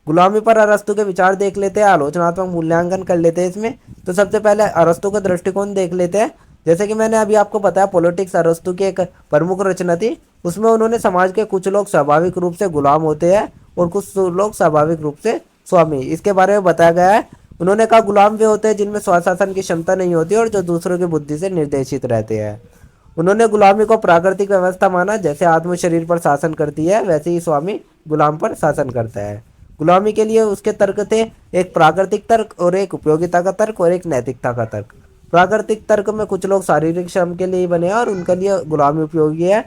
गुलामी पर अरस्तु के विचार देख लेते हैं, आलोचनात्मक मूल्यांकन कर लेते हैं इसमें। तो सबसे पहले अरस्तु का दृष्टिकोण देख लेते हैं। जैसे कि मैंने अभी आपको बताया, पॉलिटिक्स अरस्तु की एक प्रमुख रचना थी। उसमें उन्होंने समाज के कुछ लोग स्वाभाविक रूप से गुलाम होते हैं और कुछ लोग स्वाभाविक रूप से स्वामी, इसके बारे में बताया गया है। उन्होंने कहा गुलाम वे होते हैं जिनमें स्वशासन की क्षमता नहीं होती और जो दूसरों की बुद्धि से निर्देशित रहते हैं। उन्होंने गुलामी को प्राकृतिक व्यवस्था माना, जैसे आत्म शरीर पर शासन करती है वैसे ही स्वामी गुलाम पर शासन करता है। गुलामी के लिए उसके तर्क थे, एक प्राकृतिक तर्क और एक उपयोगिता का तर्क और एक नैतिकता का तर्क। प्राकृतिक तर्क में कुछ लोग शारीरिक श्रम के लिए ही बने हैं और उनके लिए गुलामी उपयोगी है।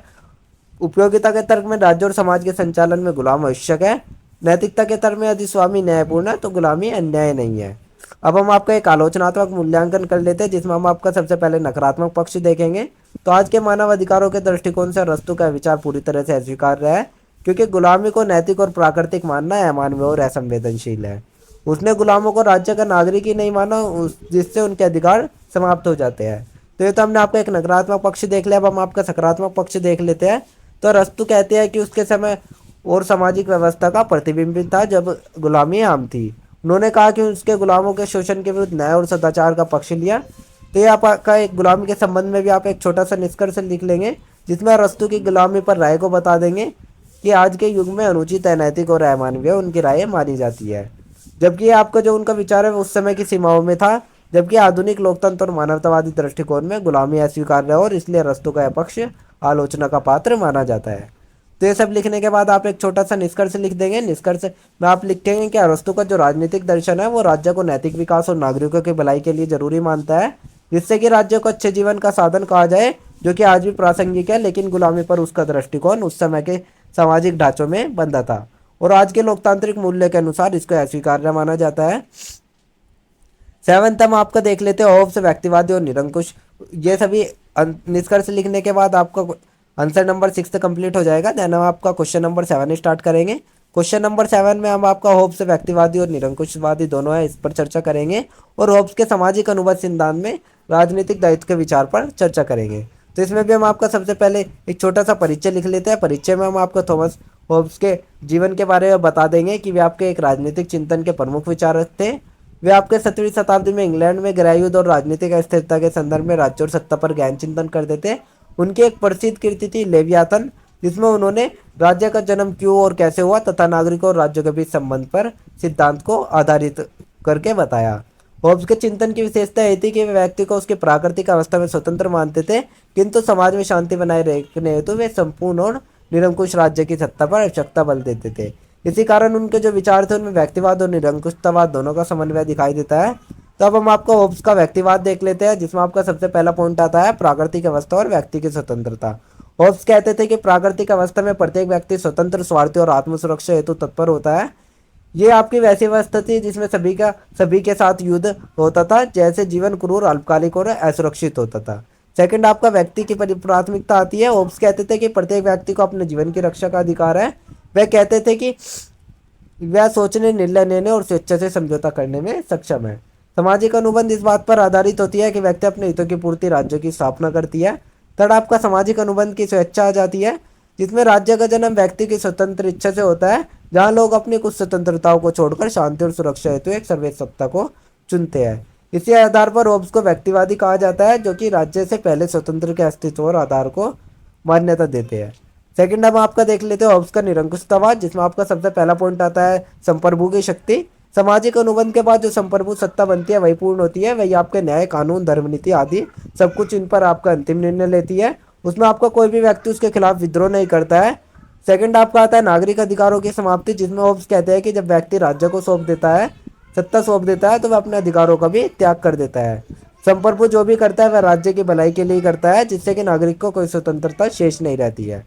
उपयोगिता के तर्क में राज्य और समाज के संचालन में गुलाम आवश्यक है। नैतिकता के तर्क में यदि स्वामी न्यायपूर्ण है तो गुलामी अन्याय नहीं है। अब हम आपका एक आलोचनात्मक मूल्यांकन कर लेते हैं, जिसमें हम आपका सबसे पहले नकारात्मक पक्ष देखेंगे। तो आज के मानव अधिकारों के दृष्टिकोण से अरस्तु का विचार पूरी तरह से अस्वीकार्य है, क्योंकि गुलामी को नैतिक और प्राकृतिक मानना अमानवीय और असंवेदनशील है। उसने गुलामों को राज्य का नागरिक ही नहीं माना, जिससे उनके अधिकार समाप्त हो जाते हैं। तो ये तो हमने आपका एक नकारात्मक पक्ष देख लिया। अब हम आपका सकारात्मक पक्ष देख लेते हैं। तो अरस्तु कहते हैं कि उसके समय और सामाजिक व्यवस्था का प्रतिबिंबित था जब गुलामी आम थी। उन्होंने कहा कि उसके गुलामों के शोषण के विरुद्ध न्याय और सदाचार का पक्ष लिया। तो ये आपका एक गुलामी के संबंध में भी आप एक छोटा सा निष्कर्ष लिख लेंगे, जिसमें अरस्तु की गुलामी पर राय को बता देंगे कि आज के युग में अनुचित, अनैतिक और अमानवीय उनकी राय मानी जाती है। जबकि आपका जो उनका विचार है वो उस समय की सीमाओं में था, जबकि आधुनिक लोकतंत्र और मानवतावादी दृष्टिकोण में गुलामी अस्वीकार्य है और इसलिए अरस्तु का यह पक्ष आलोचना का पात्र माना जाता है। तो ये सब लिखने के बाद आप एक छोटा सा निष्कर्ष लिख देंगे। निष्कर्ष में आप लिखेंगे कि अरस्तु का जो राजनीतिक दर्शन है वो राज्य को नैतिक विकास और नागरिकों की भलाई के लिए जरूरी मानता है, जिससे कि राज्य को अच्छे जीवन का साधन कहा जाए, जो कि आज भी प्रासंगिक है। लेकिन गुलामी पर उसका दृष्टिकोण उस समय के सामाजिक ढांचों में बंधा था और आज के लोकतांत्रिक मूल्य के अनुसार इसको अस्वीकार्य माना जाता है। सेवंथ हम आपका देख लेते हैं होब्स, व्यक्तिवादी और निरंकुश। ये सभी निष्कर्ष लिखने के बाद आपका आंसर नंबर 6 कंप्लीट हो जाएगा। देन हम आपका क्वेश्चन नंबर 7 स्टार्ट करेंगे। क्वेश्चन नंबर 7 में हम आपका होब्स व्यक्तिवादी और निरंकुशवादी दोनों है, इस पर चर्चा करेंगे और होब्स के सामाजिक अनुबंध सिद्धांत में राजनीतिक दायित्व के विचार पर चर्चा करेंगे। तो इसमें भी हम आपका सबसे पहले एक छोटा सा परिचय लिख लेते हैं। परिचय में हम आपको थॉमस होब्स के जीवन के बारे में बता देंगे कि वे आपके एक राजनीतिक चिंतन के प्रमुख विचारक थे। वे आपके 17वीं शताब्दी में इंग्लैंड में गृहयुद्ध और राजनीतिक अस्थिरता के संदर्भ में राज्य और सत्ता पर गहन चिंतन करते थे। उनकी एक प्रसिद्ध कृति थी लेवियाथन, जिसमें उन्होंने राज्य का जन्म क्यों और कैसे हुआ तथा नागरिकों और राज्यों के बीच संबंध पर सिद्धांत को आधारित करके बताया। होब्स के चिंतन की विशेषता यह थी कि वे व्यक्ति को उसके प्राकृतिक अवस्था में स्वतंत्र मानते थे, किंतु समाज में शांति बनाए रखने हेतु वे संपूर्ण और निरंकुश राज्य की सत्ता पर आवश्यकता बल देते थे। इसी कारण उनके जो विचार थे उनमें व्यक्तिवाद और निरंकुशतावाद दोनों का समन्वय दिखाई देता है। तो अब हम आपका होब्स का व्यक्तिवाद देख लेते हैं, जिसमें आपका सबसे पहला पॉइंट आता है प्राकृतिक अवस्था और व्यक्ति की स्वतंत्रता। होब्स कहते थे कि प्राकृतिक अवस्था में प्रत्येक व्यक्ति स्वतंत्र, स्वार्थी और आत्म सुरक्षा हेतु तत्पर होता है। ये आपकी वैसी अवस्था थी जिसमें सभी के साथ युद्ध होता था, जैसे जीवन क्रूर, अल्पकालिक और असुरक्षित होता था। सेकंड आपका व्यक्ति की प्राथमिकता आती है। होब्स कहते थे कि प्रत्येक व्यक्ति को अपने जीवन की रक्षा का अधिकार है। वह कहते थे कि वह सोचने, निर्णय लेने और स्वेच्छा से समझौता करने में सक्षम है। सामाजिक अनुबंध इस बात पर आधारित होती है कि व्यक्ति अपने हितों की पूर्ति राज्यों की स्थापना करती है। थर्ड आपका सामाजिक अनुबंध की स्वेच्छा आ जाती है, जिसमें राज्य का जन्म व्यक्ति की स्वतंत्र इच्छा से होता है, जहां लोग अपनी कुछ स्वतंत्रताओं को छोड़कर शांति और सुरक्षा हेतु एक सर्वोच्च सत्ता को चुनते हैं। इसी आधार पर होब्स को व्यक्तिवादी कहा जाता है, जो कि राज्य से पहले स्वतंत्र के अस्तित्व और आधार को मान्यता देते हैं। सेकंड हम आपका देख लेते हैं होब्स का निरंकुशतावाद, जिसमें आपका सबसे पहला पॉइंट आता है संप्रभु की शक्ति। सामाजिक अनुबंध के बाद जो संप्रभु सत्ता बनती है वही पूर्ण होती है। वही आपके न्याय, कानून, धर्मनीति आदि सब कुछ इन पर आपका अंतिम निर्णय लेती है। उसमें आपका कोई भी व्यक्ति उसके खिलाफ विद्रोह नहीं करता है। सेकंड आपका आता है नागरिक अधिकारों की समाप्ति, जिसमें होब्स कहते हैं कि जब व्यक्ति राज्य को सौंप देता है, सत्ता सौंप देता है, तो वह अपने अधिकारों का भी त्याग कर देता है। संप्रभु जो भी करता है वह राज्य की भलाई के लिए करता है, जिससे कि नागरिक को कोई स्वतंत्रता शेष नहीं रहती है।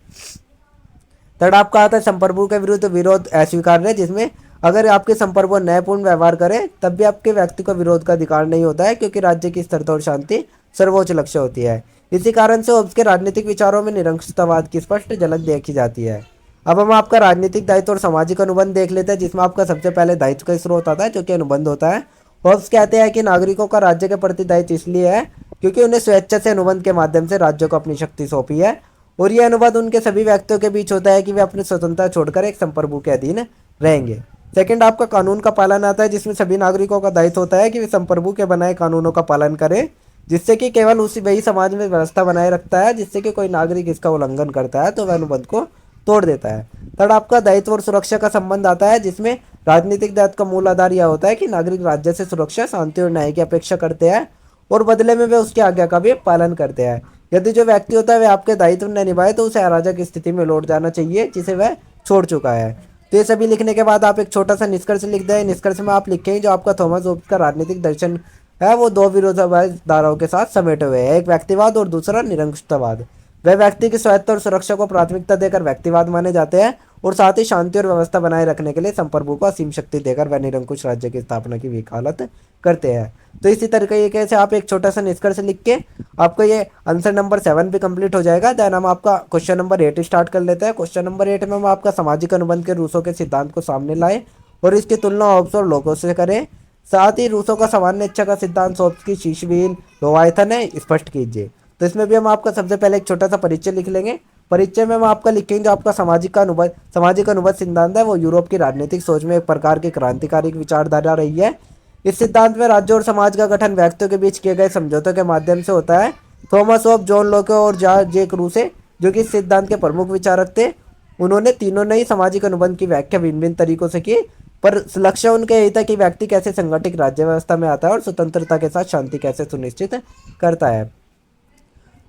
थर्ड आपका आता है संप्रभु के विरुद्ध विरोध अस्वीकार्य, जिसमें अगर आपके संप्रभु न्यायपूर्ण व्यवहार करे तब भी आपके व्यक्ति को विरोध का अधिकार नहीं होता है, क्योंकि राज्य की स्थिरता और शांति सर्वोच्च लक्ष्य होती है। इसी कारण से होब्स के राजनीतिक विचारों में निरंकुशतावाद की स्पष्ट झलक देखी जाती है। अब हम आपका राजनीतिक दायित्व और सामाजिक अनुबंध देख लेते हैं, जिसमें आपका सबसे पहले दायित्व का स्रोत आता है, जो कि अनुबंध होता है। होब्स कहते हैं कि नागरिकों का राज्य के प्रति दायित्व इसलिए है क्योंकि उन्हें स्वेच्छा से अनुबंध के माध्यम से राज्य को अपनी शक्ति सौंपी है, और यह अनुबंध उनके सभी व्यक्तियों के बीच होता है कि वे अपनी स्वतंत्रता छोड़कर एक संप्रभु के अधीन रहेंगे। सेकंड आपका कानून का पालन आता है, जिसमें सभी नागरिकों का दायित्व होता है कि वे संप्रभु के बनाए कानूनों का पालन करें, जिससे कि केवल वही समाज में व्यवस्था बनाए रखता है, जिससे कि कोई नागरिक इसका उल्लंघन करता है तो वह अनुबंध को तोड़ देता है। थर्ड आपका दायित्व और सुरक्षा का संबंध आता है, जिसमें राजनीतिक दायित्व का मूल आधार यह होता है कि नागरिक राज्य से सुरक्षा, शांति और न्याय की अपेक्षा करते हैं और बदले में वे उसकी आज्ञा का भी पालन करते हैं। यदि जो व्यक्ति होता है वह आपके दायित्व न निभाए तो उसे अराजक स्थिति में लौट जाना चाहिए जिसे वह छोड़ चुका है। तो ये सभी लिखने के बाद आप एक छोटा सा निष्कर्ष लिख दें। निष्कर्ष में आप लिखें जो आपका थॉमस होब्स का राजनीतिक दर्शन है वो दो विरोधाभासी धाराओं के साथ समेटे हुए है, एक व्यक्तिवाद और दूसरा निरंकुशतावाद। वह व्यक्ति की स्वायत्ता और सुरक्षा को प्राथमिकता देकर व्यक्तिवाद माने जाते हैं और साथ ही शांति और व्यवस्था बनाए रखने के लिए संप्रभु को असीम शक्ति देकर वह निरंकुश राज्य की स्थापना की वकालत करते हैं। तो इसी तरीके से आप एक छोटा सा निष्कर्ष लिख के आपको ये आंसर नंबर 7 भी कंप्लीट हो जाएगा। देन हम आपका क्वेश्चन नंबर 8 स्टार्ट कर लेते हैं। क्वेश्चन नंबर 8 में हम आपका सामाजिक अनुबंध के रूसों के सिद्धांत को सामने लाए और इसकी तुलना होब्स और लोगों से करें। साथ ही रूसों का सामान्य इच्छा का सिद्धांत होब्स की शीशवीन लोवायथन है स्पष्ट कीजिए। तो इसमें भी हम आपका सबसे पहले एक छोटा सा परिचय लिख लेंगे। परिचय में हम आपका लिखेंगे जो आपका सामाजिक अनुबंध सिद्धांत है वो यूरोप की राजनीतिक सोच में एक प्रकार की क्रांतिकारी विचारधारा रही है। इस सिद्धांत में राज्य और समाज का गठन व्यक्तियों के बीच किए गए समझौतों के माध्यम से होता है। थॉमस होब्स, जॉन लोके और जॉर्ज जेक रूसे जो कि इस सिद्धांत के प्रमुख विचारक थे, उन्होंने तीनों ने ही सामाजिक अनुबंध की व्याख्या भिन्न भिन्न तरीकों से की, पर लक्ष्य उनका यही था कि व्यक्ति कैसे संगठित राज्य व्यवस्था में आता है और स्वतंत्रता के साथ शांति कैसे सुनिश्चित करता है।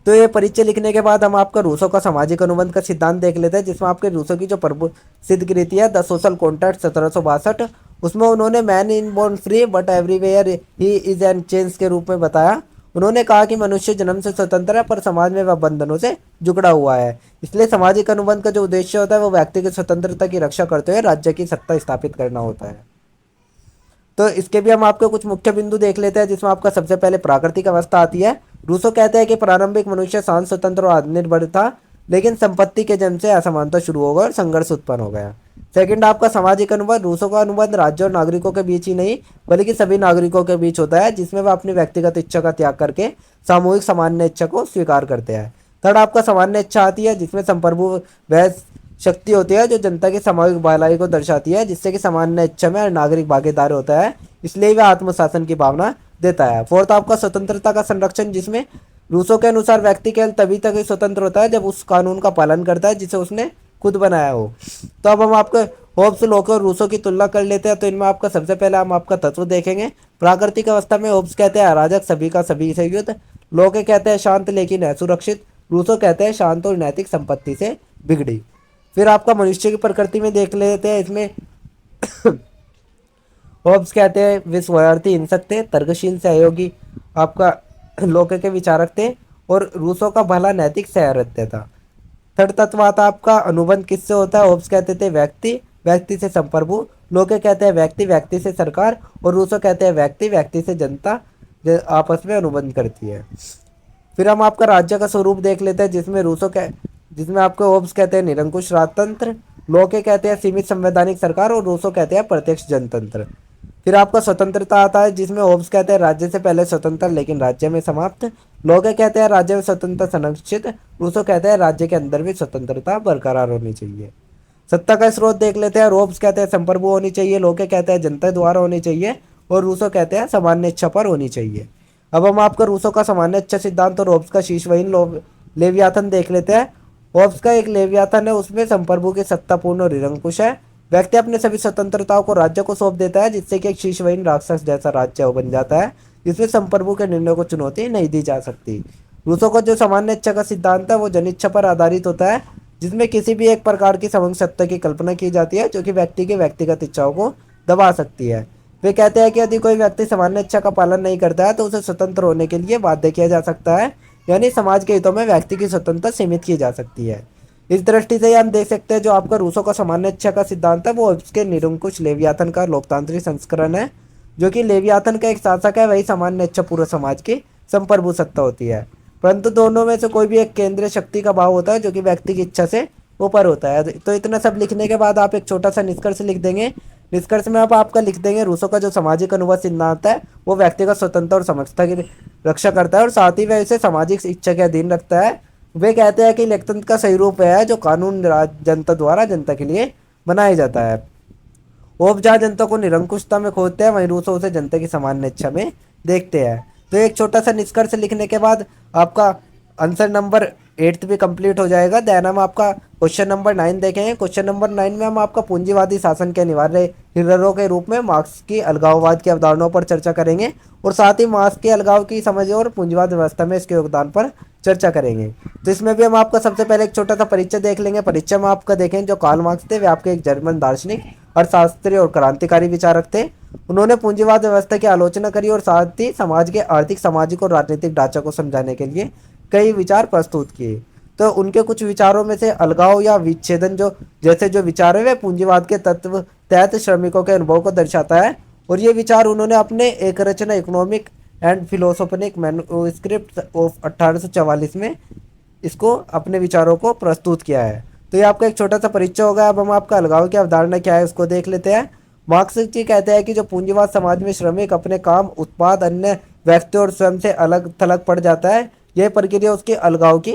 तो ये परिचय लिखने के बाद हम आपका रूसों का सामाजिक अनुबंध का सिद्धांत देख लेते हैं, जिसमें आपके रूसों की जो प्रसिद्ध कृति है द सोशल कॉन्ट्रैक्ट 1762, उसमें उन्होंने man in born free but everywhere he is an chains के रूप में बताया। उन्होंने कहा कि मनुष्य जन्म से स्वतंत्र है पर समाज में वह बंधनों से जुड़ा हुआ है। इसलिए सामाजिक अनुबंध का जो उद्देश्य होता है वो व्यक्ति की स्वतंत्रता की रक्षा करते हुए राज्य की सत्ता स्थापित करना होता है। तो इसके भी हम आपको कुछ मुख्य बिंदु देख लेते हैं, जिसमें आपका सबसे पहले प्राकृतिक अवस्था आती है। रूसो कहते हैं कि प्रारंभिक मनुष्य शांत, स्वतंत्र और आत्मनिर्भर था, लेकिन संपत्ति के जन्म से असमानता शुरू हो गई और संघर्ष उत्पन्न हो गया। सेकंड आपका सामाजिक अनुबंध। रूसो का अनुबंध राज्य और नागरिकों के बीच ही नहीं बल्कि सभी नागरिकों के बीच होता है, जिसमें वह अपनी व्यक्तिगत इच्छा का त्याग करके सामूहिक सामान्य इच्छा को स्वीकार करते हैं। थर्ड आपका सामान्य इच्छा आती है, जिसमें संप्रभु वह शक्ति होती है जो जनता की सामूहिक भलाई को दर्शाती है, जिससे कि सामान्य इच्छा में नागरिक भागीदार होता है, इसलिए वह आत्मशासन की भावना देता है। फोर्थ आपका स्वतंत्रता का संरक्षण, जिसमें रूसों के अनुसार व्यक्ति केवल तभी तक ही स्वतंत्र होता है जब उस कानून का पालन करता है जिसे उसने खुद बनाया हो। तो अब हम आपको होब्स, लोके और रूसों की तुलना कर लेते हैं। तो इनमें आपका सबसे पहले हम आपका तत्व देखेंगे। प्राकृतिक अवस्था में होब्स कहते हैं अराजक, सभी का सभी से युद्ध। लोके कहते हैं शांत लेकिन असुरक्षित। रूसो कहते हैं शांत और नैतिक संपत्ति से बिगड़ी। फिर आपका मनुष्य की प्रकृति में देख लेते हैं। इसमें होब्स कहते हैं वे स्वार्थी हिंसक थे, तर्कशील सहयोगी आपका लोके के विचारक थे, और रूसों का भला नैतिक सहृदय था। थर्ड तत्व आता आपका अनुबंध किससे होता है। होब्स कहते थे व्यक्ति, व्यक्ति से संप्रभु। लोके कहते हैं व्यक्ति, व्यक्ति से सरकार, और रूसो कहते हैं व्यक्ति, व्यक्ति से जनता आपस में अनुबंध करती है। फिर हम आपका राज्य का स्वरूप देख लेते हैं, जिसमें आपको होब्स कहते हैं निरंकुश राजतंत्र, लोके कहते हैं सीमित संवैधानिक सरकार, और रूसो कहते हैं प्रत्यक्ष जनतंत्र। फिर आपका स्वतंत्रता आता है, जिसमें होब्स कहते हैं राज्य से पहले स्वतंत्र लेकिन राज्य में समाप्त। लोके कहते हैं राज्य में स्वतंत्रता संरक्षित। रूसो कहते हैं राज्य के अंदर भी स्वतंत्रता बरकरार होनी चाहिए। सत्ता का स्रोत देख लेते हैं। होब्स कहते हैं संप्रभु होनी चाहिए, लोके कहते हैं जनता द्वारा होनी चाहिए, और रूसो कहते हैं सामान्य इच्छा पर होनी चाहिए। अब हम आपका रूसो का सामान्य इच्छा सिद्धांत और होब्स का शीर्षवहीन लेवियाथन देख लेते हैं। होब्स का एक लेवियाथन है, उसमें संप्रभु की सत्ता पूर्ण और निरंकुश है। व्यक्ति अपने सभी स्वतंत्रताओं को राज्य को सौंप देता है, जिससे कि एक शीर्षवहीन राक्षस जैसा राज्य बन जाता है, जिसमें संप्रभु के निर्णय को चुनौती नहीं दी जा सकती। रूसों का जो सामान्य इच्छा का सिद्धांत है वो जनिच्छा पर आधारित होता है, जिसमें किसी भी एक प्रकार की समग्र सत्ता की कल्पना की जाती है जो कि व्यक्ति की व्यक्तिगत इच्छाओं को दबा सकती है। वे कहते हैं कि यदि कोई व्यक्ति सामान्य इच्छा का पालन नहीं करता है तो उसे स्वतंत्र होने के लिए बाध्य किया जा सकता है, यानी समाज के हितों में व्यक्ति की स्वतंत्रता सीमित की जा सकती है। इस दृष्टि से हम देख सकते हैं जो आपका रूसों का सामान्य इच्छा का सिद्धांत है वो उसके निरंकुश लेवियाथन का लोकतांत्रिक संस्करण है, जो कि लेवियाथन का एक शासक है, वही सामान्य इच्छा पूरे समाज की संप्रभु सत्ता होती है। परंतु दोनों में से कोई भी एक केंद्रीय शक्ति का भाव होता है जो कि व्यक्ति की इच्छा से ऊपर होता है। तो इतना सब लिखने के बाद आप एक छोटा सा निष्कर्ष लिख देंगे। निष्कर्ष में आप आपका लिख देंगे रूसों का जो सामाजिक अनुवाद सिद्धांत है वो व्यक्तिगत स्वतंत्रता और समता की रक्षा करता है और साथ ही वह इसे सामाजिक इच्छा के अधीन रखता है। वे कहते हैं कि लोकतंत्र का सही रूप है जो कानून जनता द्वारा जनता के लिए बनाया जाता है। वो जहाँ जनता को निरंकुशता में खोजते हैं वहीं रूसों उसे जनता की सामान्य इच्छा में देखते हैं। तो एक छोटा सा निष्कर्ष लिखने के बाद आपका आंसर नंबर 8 भी कंप्लीट हो जाएगा। देन हम आपका क्वेश्चन नंबर 9 देखेंगे। क्वेश्चन नंबर 9 में हम आपका पूंजीवादी शासन के अनिवार्य हिर्रों के रूप में मार्क्स की अलगाववाद की अवधारणाओं पर चर्चा करेंगे और साथ ही मार्क्स के अलगाव की समझ और पूंजीवाद व्यवस्था में इसके योगदान पर चर्चा करेंगे। तो इसमें भी हम आपका सबसे पहले एक छोटा सा परिचय देख लेंगे। परिचय में आपका देखें जो कार्ल मार्क्स थे, वे आपके एक जर्मन दार्शनिक, अर्थशास्त्री और क्रांतिकारी विचारक थे। उन्होंने पूंजीवाद व्यवस्था की आलोचना करी और साथ ही समाज के आर्थिक, सामाजिक और राजनीतिक ढांचे को समझाने के लिए कई विचार प्रस्तुत किए। तो उनके कुछ विचारों में से अलगाव या विच्छेदन जो विचार है, वे पूंजीवाद के तत्व तहत श्रमिकों के अनुभव को दर्शाता है। और ये विचार उन्होंने अपने एक रचना इकोनॉमिक एंड फिलोसोफिक मैन्युस्क्रिप्ट ऑफ 1844 में इसको अपने विचारों को प्रस्तुत किया है। तो ये आपका एक छोटा सा परिचय होगा। अब हम आपका अलगाव की अवधारणा क्या है उसको देख लेते हैं। मार्क्स जी कहते हैं कि जो पूंजीवाद समाज में श्रमिक अपने काम, उत्पाद, अन्य व्यक्ति और स्वयं से अलग थलग पड़ जाता है, यह प्रक्रिया उसके अलगाव की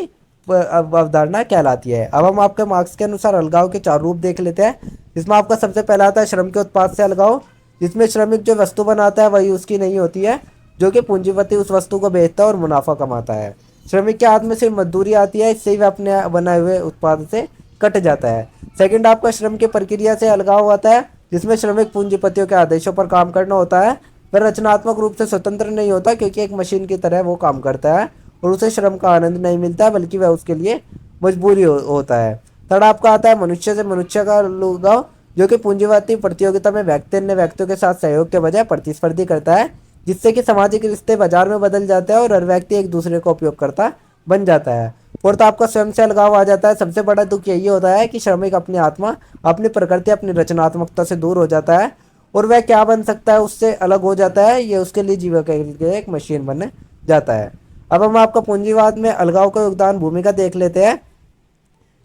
अवधारणा कहलाती है। अब हम आपके मार्क्स के अनुसार अलगाव के 4 रूप देख लेते हैं। इसमें आपका सबसे पहला आता है श्रम के उत्पाद से अलगाव, जिसमें श्रमिक जो वस्तु बनाता है वही उसकी नहीं होती है, जो कि पूंजीपति उस वस्तु को बेचता है और मुनाफा कमाता है। श्रमिक के हाथ में सिर्फ मजदूरी आती है, इससे वह अपने बनाए हुए उत्पाद से कट जाता है। सेकंड आपका श्रम की प्रक्रिया से अलगाव आता है, जिसमें श्रमिक पूंजीपतियों के आदेशों पर काम करना होता है। वह रचनात्मक रूप से स्वतंत्र नहीं होता, क्योंकि एक मशीन की तरह वो काम करता है और उसे श्रम का आनंद नहीं मिलता है, बल्कि वह उसके लिए मजबूरी होता है। थर्ड आपका आता है मनुष्य से मनुष्य का लगाव, जो कि पूंजीवादी प्रतियोगिता में व्यक्ति अन्य व्यक्तियों के साथ सहयोग के बजाय प्रतिस्पर्धी करता है, जिससे कि सामाजिक रिश्ते बाजार में बदल जाते हैं और हर व्यक्ति एक दूसरे का उपयोगकर्ता बन जाता है। फोर्थ आपका स्वयं से अलगाव आ जाता है। सबसे बड़ा दुख यही होता है कि श्रमिक अपनी आत्मा, अपनी प्रकृति, अपनी रचनात्मकता से दूर हो जाता है और वह क्या बन सकता है उससे अलग हो जाता है। ये उसके लिए जीविका के लिए एक मशीन बन जाता है। अब हम आपका पूंजीवाद में अलगाव का योगदान भूमिका देख लेते हैं,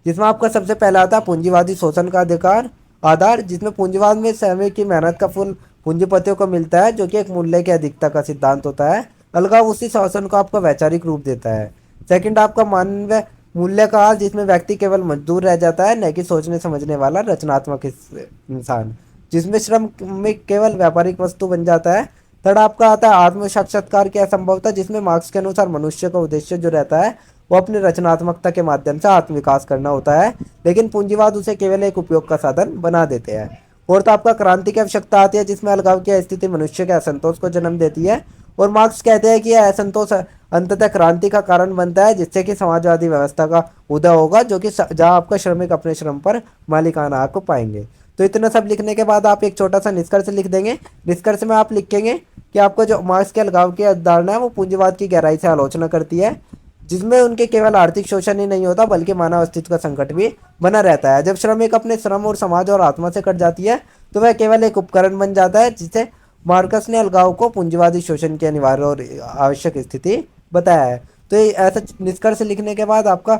जिसमें आपका सबसे पहला आता है पूंजीवादी शोषण का अधिकार आधार, जिसमें पूंजीवाद में श्रमिक की मेहनत का फल पूंजीपतियों को मिलता है, जो कि एक मूल्य की अधिकता का सिद्धांत होता है। अलगाव उसी शोषण को आपका वैचारिक रूप देता है। सेकंड आपका मानवीय मूल्य का हाल, जिसमें व्यक्ति केवल मजदूर रह जाता है, न कि सोचने समझने वाला रचनात्मक इंसान, जिसमें श्रम में केवल व्यापारिक वस्तु बन जाता है। थर्ड आपका आता है आत्म साक्षात्कार की असंभवता, जिसमें मार्क्स के अनुसार मनुष्य का उद्देश्य जो रहता है वो अपनी रचनात्मकता के माध्यम से आत्म विकास करना होता है, लेकिन पूंजीवाद उसे केवल एक उपयोग का साधन बना देते हैं। फोर्थ आपका क्रांति की आवश्यकता आती है, जिसमें अलगाव की स्थिति मनुष्य के असंतोष को जन्म देती है और मार्क्स कहते हैं कि यह असंतोष अंततः क्रांति का कारण बनता है, जिससे कि समाजवादी व्यवस्था का उदय होगा, जो कि जहां आपका श्रमिक अपने श्रम पर मालिकाना हक पाएंगे। तो इतना सब लिखने के बाद आप एक छोटा सा निष्कर्ष लिख देंगे। निष्कर्ष में आप लिखेंगे कि आपको जो मार्क्स के अलगाव की अवधारणा है वो पूंजीवाद की गहराई से आलोचना करती है, जिसमें उनके केवल आर्थिक शोषण ही नहीं होता बल्कि मानव अस्तित्व का संकट भी बना रहता है। जब श्रमिक अपने श्रम और समाज और आत्मा से कट जाती है तो वह केवल एक उपकरण बन जाता है, जिसे मार्कस ने अलगाव को पूंजीवादी शोषण की अनिवार्य और आवश्यक स्थिति बताया है। तो ऐसा निष्कर्ष लिखने के बाद आपका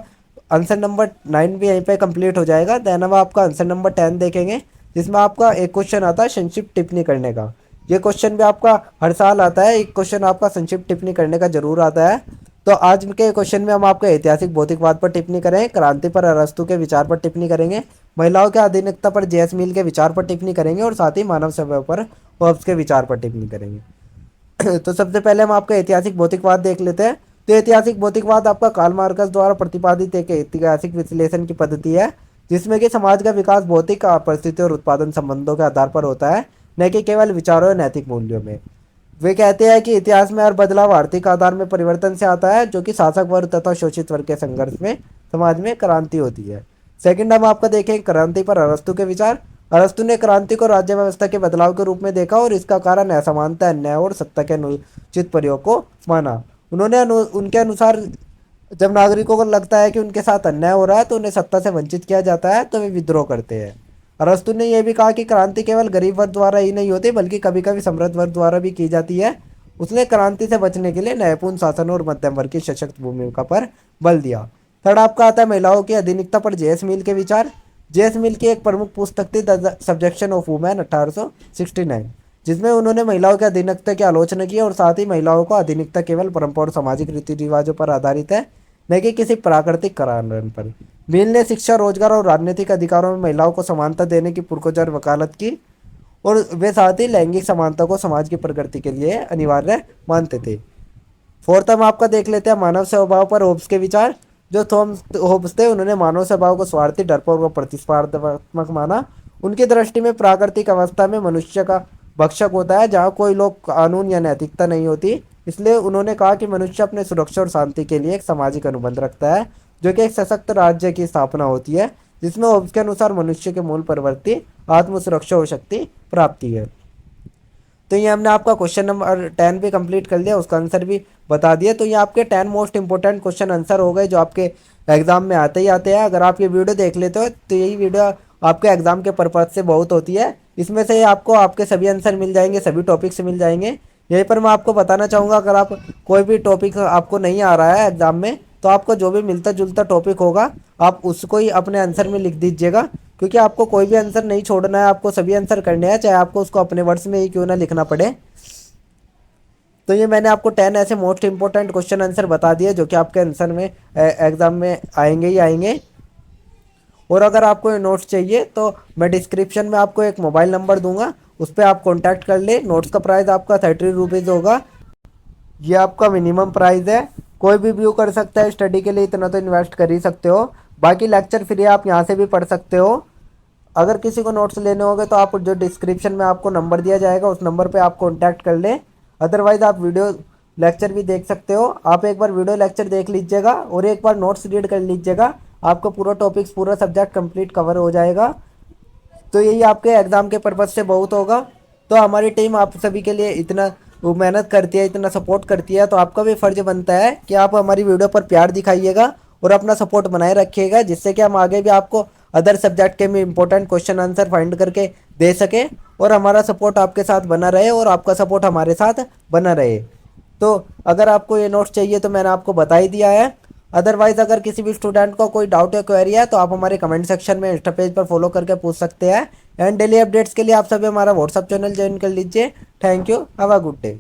आंसर नंबर 9 भी यहीं पे कंप्लीट हो जाएगा। देन अब आपका आंसर नंबर 10 देखेंगे, जिसमें आपका एक क्वेश्चन आता है संक्षिप्त टिप्पणी करने का। ये क्वेश्चन भी आपका हर साल आता है, एक क्वेश्चन आपका संक्षिप्त टिप्पणी करने का जरूर आता है। तो आज के क्वेश्चन में हम आपके ऐतिहासिक भौतिकवाद पर टिप्पणी करें, क्रांति पर अरस्तु के विचार पर टिप्पणी करेंगे, महिलाओं के अधीनता पर जेएस मिल के विचार पर टिप्पणी करेंगे और साथ ही मानव स्वभाव पर होब्स के विचार पर टिप्पणी करेंगे। तो सबसे पहले हम आपका ऐतिहासिक भौतिकवाद देख लेते हैं। तो ऐतिहासिक भौतिकवाद आपका कार्ल मार्कस द्वारा प्रतिपादित एक ऐतिहासिक विश्लेषण की पद्धति है, जिसमें कि समाज का विकास भौतिक परिस्थिति और उत्पादन संबंधों के आधार पर होता है, न कि केवल विचारों और नैतिक मूल्यों में। वे कहते हैं कि इतिहास में हर बदलाव आर्थिक आधार में परिवर्तन से आता है, जो कि शासक वर्ग तथा शोषित वर्ग के संघर्ष में समाज में क्रांति होती है। सेकंड हम आपका देखें क्रांति पर अरस्तु के विचार। अरस्तु ने क्रांति को राज्य व्यवस्था के बदलाव के रूप में देखा और इसका कारण असमानता, अन्याय और सत्ता के अनुचित प्रयोग को माना। उनके अनुसार जब नागरिकों को लगता है कि उनके साथ अन्याय हो रहा है तो उन्हें सत्ता से वंचित किया जाता है, तो वे विद्रोह करते हैं। अरस्तु ने यह भी कहा कि क्रांति केवल गरीब वर्ग द्वारा ही नहीं होती बल्कि कभी कभी समृद्ध वर्ग द्वारा भी की जाती है। उसने क्रांति से बचने के लिए न्यायपूर्ण शासन और मध्यम वर्ग की सशक्त भूमिका पर बल दिया। थर्ड आपका आता है महिलाओं की अधीनता पर जेएस मिल के विचार। जेएस मिल की एक प्रमुख पुस्तक थी द सब्जेक्शन ऑफ वुमेन 1869, जिसमें उन्होंने महिलाओं के अधीनता की आलोचना की और साथ ही महिलाओं को अधीनता केवल परंपरा और सामाजिक रीति रिवाजों पर आधारित है, न कि किसी प्राकृतिक कारण पर। मिल ने शिक्षा, रोजगार और राजनीतिक अधिकारों में महिलाओं को समानता देने की पुरजोर वकालत की और वे साथ ही लैंगिक समानता को समाज की प्रगति के लिए अनिवार्य मानते थे। फोर्थ हम आपका देख लेते हैं मानव स्वभाव पर होब्स के विचार। जो होब्स थे उन्होंने मानव स्वभाव को स्वार्थी, डरपोक और प्रतिस्पर्धात्मक माना। उनकी दृष्टि में प्राकृतिक अवस्था में मनुष्य का भक्षक होता है, जहाँ कोई लोग कानून या नैतिकता नहीं होती। इसलिए उन्होंने कहा कि मनुष्य अपने सुरक्षा और शांति के लिए एक सामाजिक अनुबंध रखता है, जो कि एक सशक्त राज्य की स्थापना होती है, जिसमें होब्स के अनुसार मनुष्य के मूल प्रवृत्ति आत्म सुरक्षा और शक्ति प्राप्ति है। तो ये हमने आपका क्वेश्चन नंबर 10 भी कंप्लीट कर लिया, उसका आंसर भी बता दिया। तो ये आपके 10 मोस्ट इंपोर्टेंट क्वेश्चन आंसर हो गए जो आपके एग्जाम में आते ही आते हैं। अगर आप ये वीडियो देख लेते हो तो यही वीडियो आपके एग्जाम के पर्पज से बहुत होती है। इसमें से आपको आपके सभी आंसर मिल जाएंगे, सभी टॉपिक से मिल जाएंगे। यहीं पर मैं आपको बताना चाहूँगा, अगर आप कोई भी टॉपिक आपको नहीं आ रहा है एग्जाम में, तो आपको जो भी मिलता जुलता टॉपिक होगा आप उसको ही अपने आंसर में लिख दीजिएगा, क्योंकि आपको कोई भी आंसर नहीं छोड़ना है, आपको सभी आंसर करने हैं, चाहे आपको उसको अपने वर्ड्स में ही क्यों ना लिखना पड़े। तो ये मैंने आपको 10 ऐसे मोस्ट इंपॉर्टेंट क्वेश्चन आंसर बता दिए जो कि आपके आंसर में एग्जाम में आएंगे ही आएंगे। और अगर आपको ये नोट्स चाहिए तो मैं डिस्क्रिप्शन में आपको एक मोबाइल नंबर दूंगा, उस पर आप कॉन्टैक्ट कर ले। नोट्स का प्राइस आपका 30 रुपीज़ होगा, ये आपका मिनिमम प्राइस है। कोई भी व्यू कर सकता है, स्टडी के लिए इतना तो इन्वेस्ट कर ही सकते हो। बाकी लेक्चर फ्री आप यहाँ से भी पढ़ सकते हो। अगर किसी को नोट्स लेने होंगे तो आप जो डिस्क्रिप्शन में आपको नंबर दिया जाएगा उस नंबर पे आप कॉन्टैक्ट कर लें। अदरवाइज़ आप वीडियो लेक्चर भी देख सकते हो। आप एक बार वीडियो लेक्चर देख लीजिएगा और एक बार नोट्स रीड कर लीजिएगा, आपको पूरा टॉपिक्स पूरा सब्जेक्ट कंप्लीट कवर हो जाएगा। तो यही आपके एग्ज़ाम के पर्पज़ से बहुत होगा। तो हमारी टीम आप सभी के लिए इतना वो मेहनत करती है, इतना सपोर्ट करती है, तो आपका भी फ़र्ज़ बनता है कि आप हमारी वीडियो पर प्यार दिखाइएगा और अपना सपोर्ट बनाए रखिएगा, जिससे कि हम आगे भी आपको अदर सब्जेक्ट के भी इंपॉर्टेंट क्वेश्चन आंसर फाइंड करके दे सके और हमारा सपोर्ट आपके साथ बना रहे और आपका सपोर्ट हमारे साथ बना रहे। तो अगर आपको ये नोट्स चाहिए तो मैंने आपको बता ही दिया है। अदरवाइज़ अगर किसी भी स्टूडेंट को कोई डाउट या क्वेरी है तो आप हमारे कमेंट सेक्शन में इंस्टा पेज पर फॉलो करके पूछ सकते हैं। एंड डेली अपडेट्स के लिए आप सभी हमारा व्हाट्सअप चैनल ज्वाइन कर लीजिए। Thank you, have a good day.